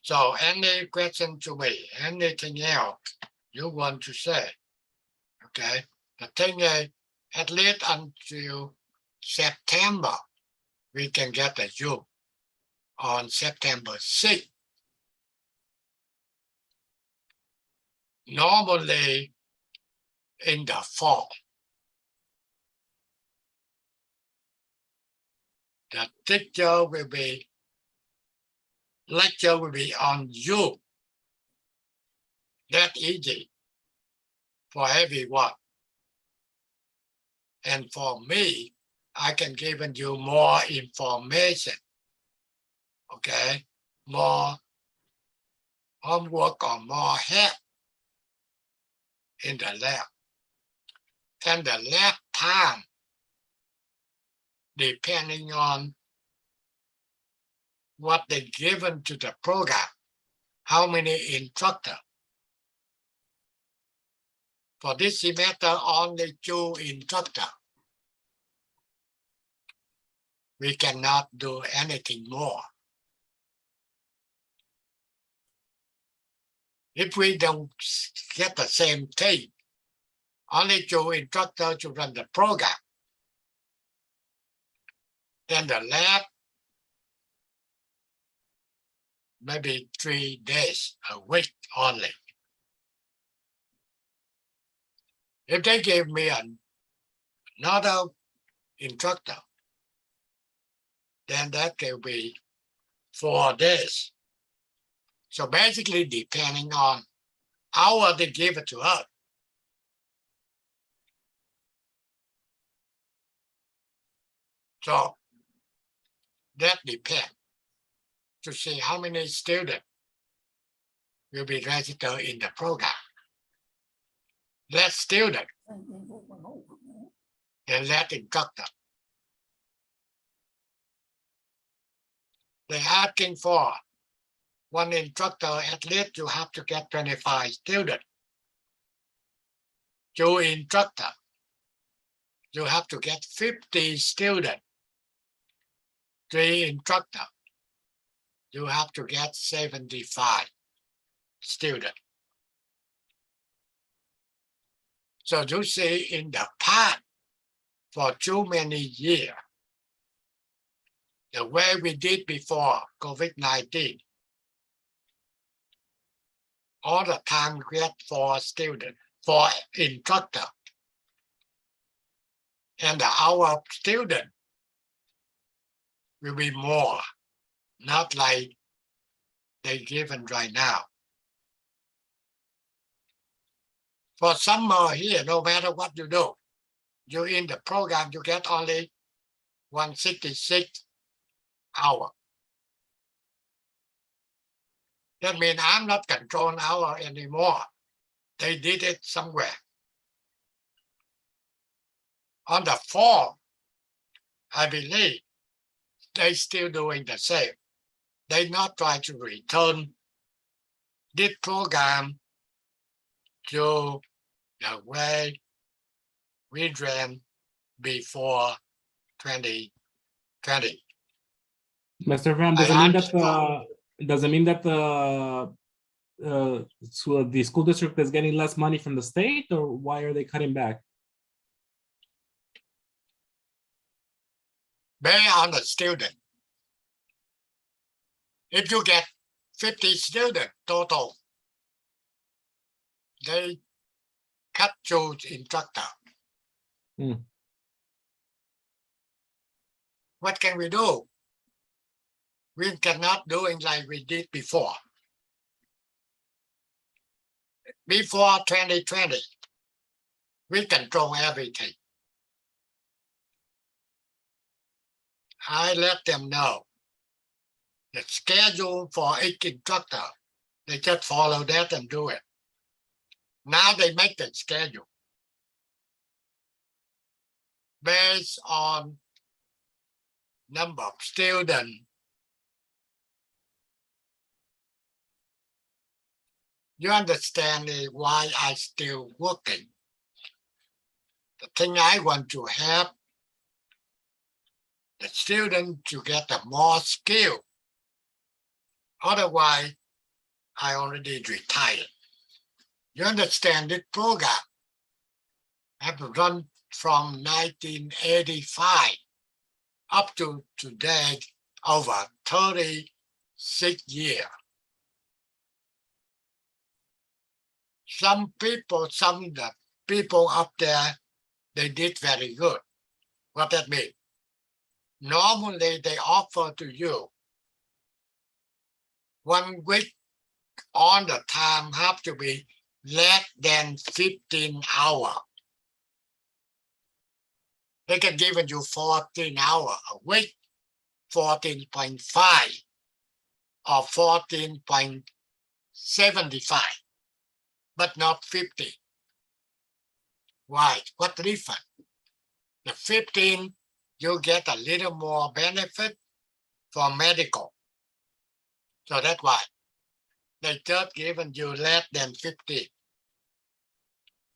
so any question to me, anything else you want to say? Okay, the thing is, at least until September, we can get a Zoom on September 6th. Normally in the fall, the lecture will be on Zoom. That easy for everyone. And for me, I can give you more information. Okay, more homework or more help in the lab. And the lab time, depending on what they given to the program, how many instructors. For this semester, only 2 instructors. We cannot do anything more. If we don't get the same thing, only 2 instructors to run the program, then the lab, maybe 3 days a week only. If they give me another instructor, then that will be 4 days. So basically, depending on how they give it to us. So that depends to see how many students will be registered in the program. Less student, and less instructor. They're asking for 1 instructor, at least you have to get 25 students. 2 instructor, you have to get 50 students. 3 instructor, you have to get 75 students. So you see in the past, for too many years, the way we did before COVID-19, all the time we get 4 students, 4 instructor. And our student will be more, not like they given right now. For summer here, no matter what you do, you're in the program, you get only 166 hours. That means I'm not controlling hour anymore. They did it somewhere. On the fall, I believe they still doing the same. They not try to return this program to the way we ran before 2020. Mr. Van, does it mean that so the school district is getting less money from the state, or why are they cutting back? based on the student. If you get 50 students total, they cut you instructor. Hmm. What can we do? We cannot do it like we did before. Before 2020, we control everything. I let them know the schedule for each instructor. They just follow that and do it. Now they make the schedule based on number of students. You understand why I still working. The thing I want to have the student to get a more skill. Otherwise, I already retired. You understand this program? I have run from 1985 up to today, over 36 years. Some the people up there, they did very good. What that mean? Normally, they offer to you 1 week on the time have to be less than 15 hours. They can give you 14 hours a week, 14.5 or 14.75, but not 50. Why? What difference? The 15, you get a little more benefit for medical. So that's why they just given you less than 50.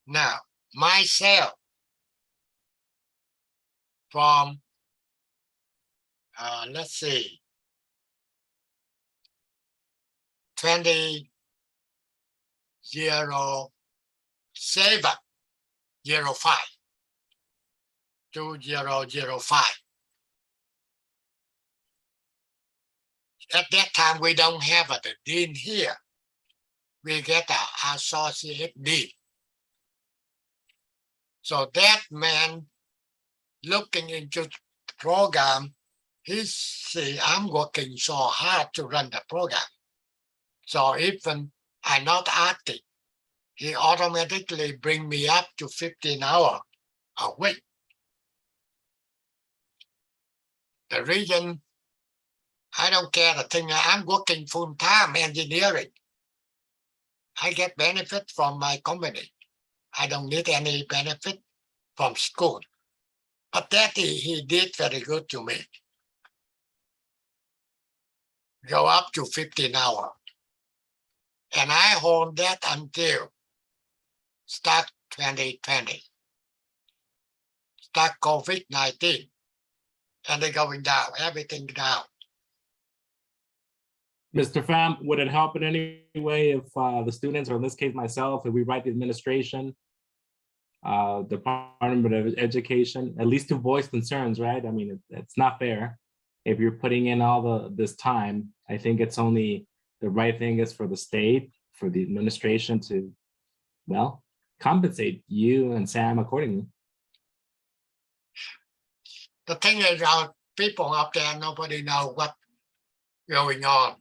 Now, myself, from, let's see, 2007, 05, 2005. At that time, we don't have the dean here. We get an associate dean. So that man looking into the program, he see I'm working so hard to run the program. So even I'm not acting, he automatically bring me up to 15 hours a week. The reason I don't care the thing, I'm working full-time engineering. I get benefit from my company. I don't need any benefit from school. But that he did very good to me. Go up to 15 hours. And I hold that until start 2020. Start COVID-19. And they're going down, everything down. Mr. Pham, would it help in any way if the students, or in this case myself, if we write the administration, Department of Education, at least to voice concerns, right? I mean, it's not fair. If you're putting in all this time, I think it's only the right thing is for the state, for the administration to, well, compensate you and Sam accordingly. The thing is, our people up there, nobody know what's going on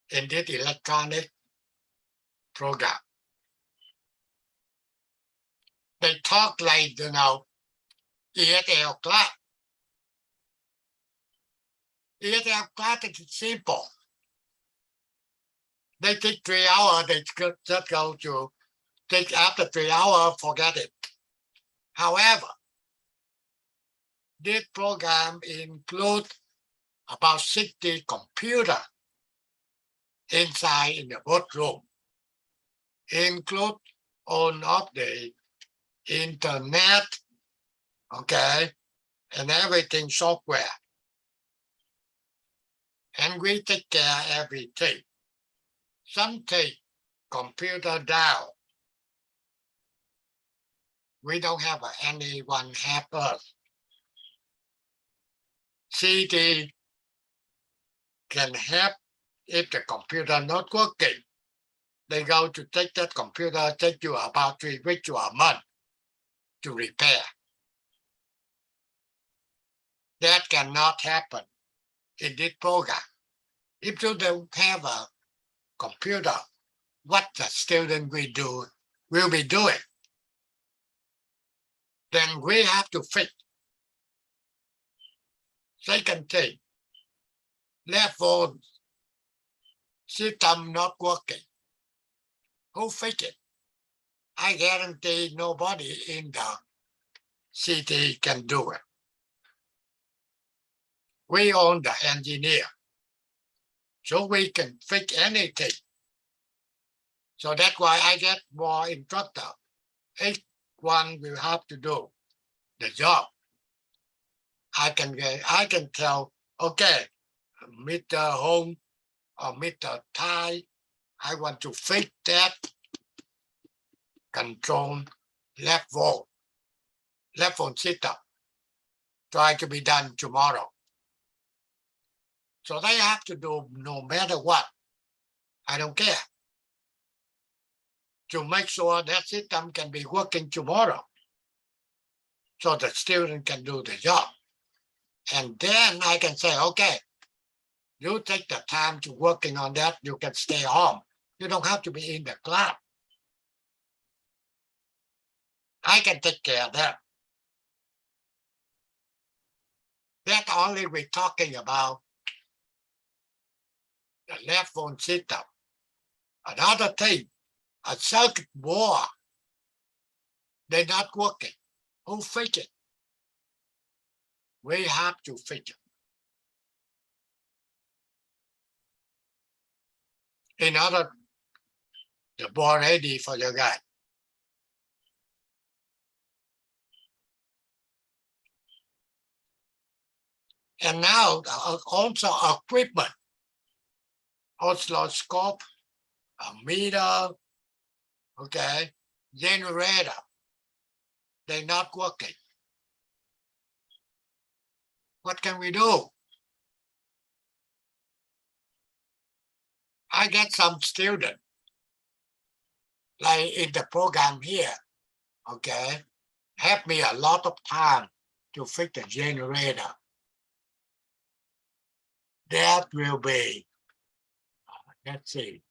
in this electronic program. They talk like, ESL class. ESL class is simple. They take 3 hours, they just go to take after 3 hours, forget it. However, this program includes about 60 computers inside in the boardroom. Include all of the internet, okay, and everything software. And we take care of everything. Something computer down. We don't have anyone help us. CD can help if the computer not working. They go to take that computer, take you about 3 weeks to a month to repair. That cannot happen in this program. If you don't have a computer, what the student will be doing, then we have to fix. Second thing, left phone system not working. Who fix it? I guarantee nobody in the city can do it. We own the engineer, so we can fix anything. So that's why I get more instructor. Each one will have to do the job. I can tell, okay, Mr. Home or Mr. Tai, I want to fix that control left phone system. Try to be done tomorrow. So they have to do no matter what. I don't care. To make sure that system can be working tomorrow. So the student can do the job. And then I can say, okay, you take the time to working on that, you can stay home. You don't have to be in the class. I can take care of that. That only we're talking about the left phone system. Another thing, a circuit board, they're not working. Who fix it? We have to fix it. In order, the board ready for your guy. And now also equipment, oscilloscope, a meter, okay, generator, they're not working. What can we do? I get some student, like in the program here, okay, have me a lot of time to fix the generator. That will be, let's see.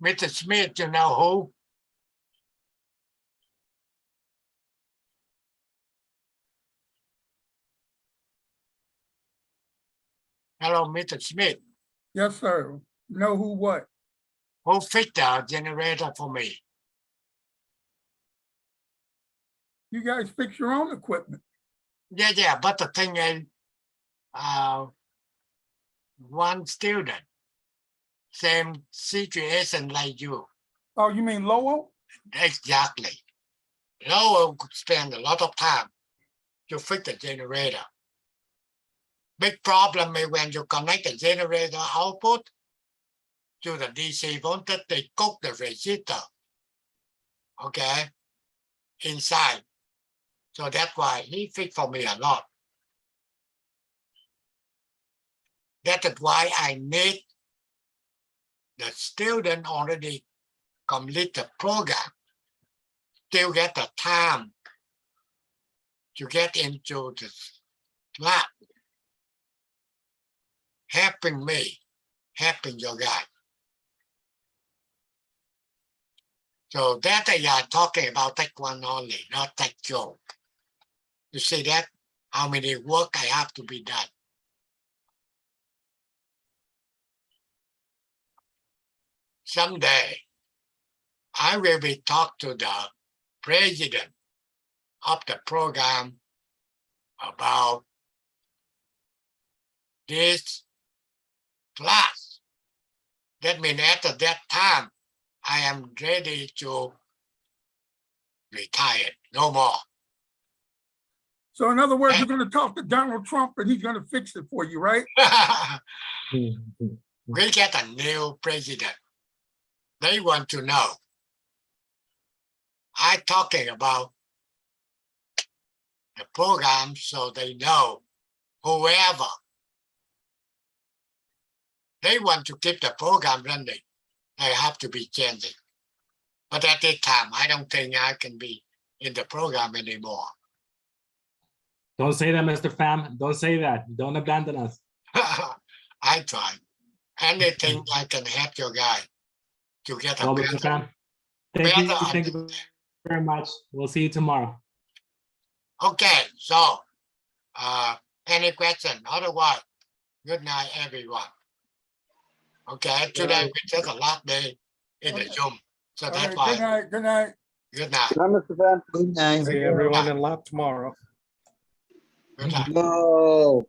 Mr. Smith, you know who? Hello, Mr. Smith. Yes, sir. Know who what? Who fixed the generator for me? You guys fix your own equipment. Yeah, but the thing is, one student, same situation like you. Oh, you mean Lowell? Exactly. Lowell could spend a lot of time to fix the generator. Big problem is when you connect the generator output to the DC voltage, they cook the resistor, okay, inside. So that's why he fixed for me a lot. That is why I need the student already complete the program, still get the time to get into the lab, helping me, helping your guy. So that I are talking about take one only, not take two. You see that? How many work I have to be done. Someday, I will be talk to the president of the program about this class. That means after that time, I am ready to retire. No more. So in other words, you're gonna talk to Donald Trump and he's gonna fix it for you, right? We get a new president. They want to know. I talking about the program so they know whoever. They want to keep the program running. They have to be changing. But at that time, I don't think I can be in the program anymore. Don't say that, Mr. Pham. Don't say that. Don't abandon us. I try. Anything I can help your guy to get a Well, Mr. better, Pham, thank you. better Thank you very much. We'll see you tomorrow. Okay, so any question? Otherwise, good night, everyone. Okay, today we just a last day in the Okay. Zoom, so Okay, that's good why. night, good night. Good night. Good night, Mr. Van. Good night. See everyone in lab tomorrow. Good night. No.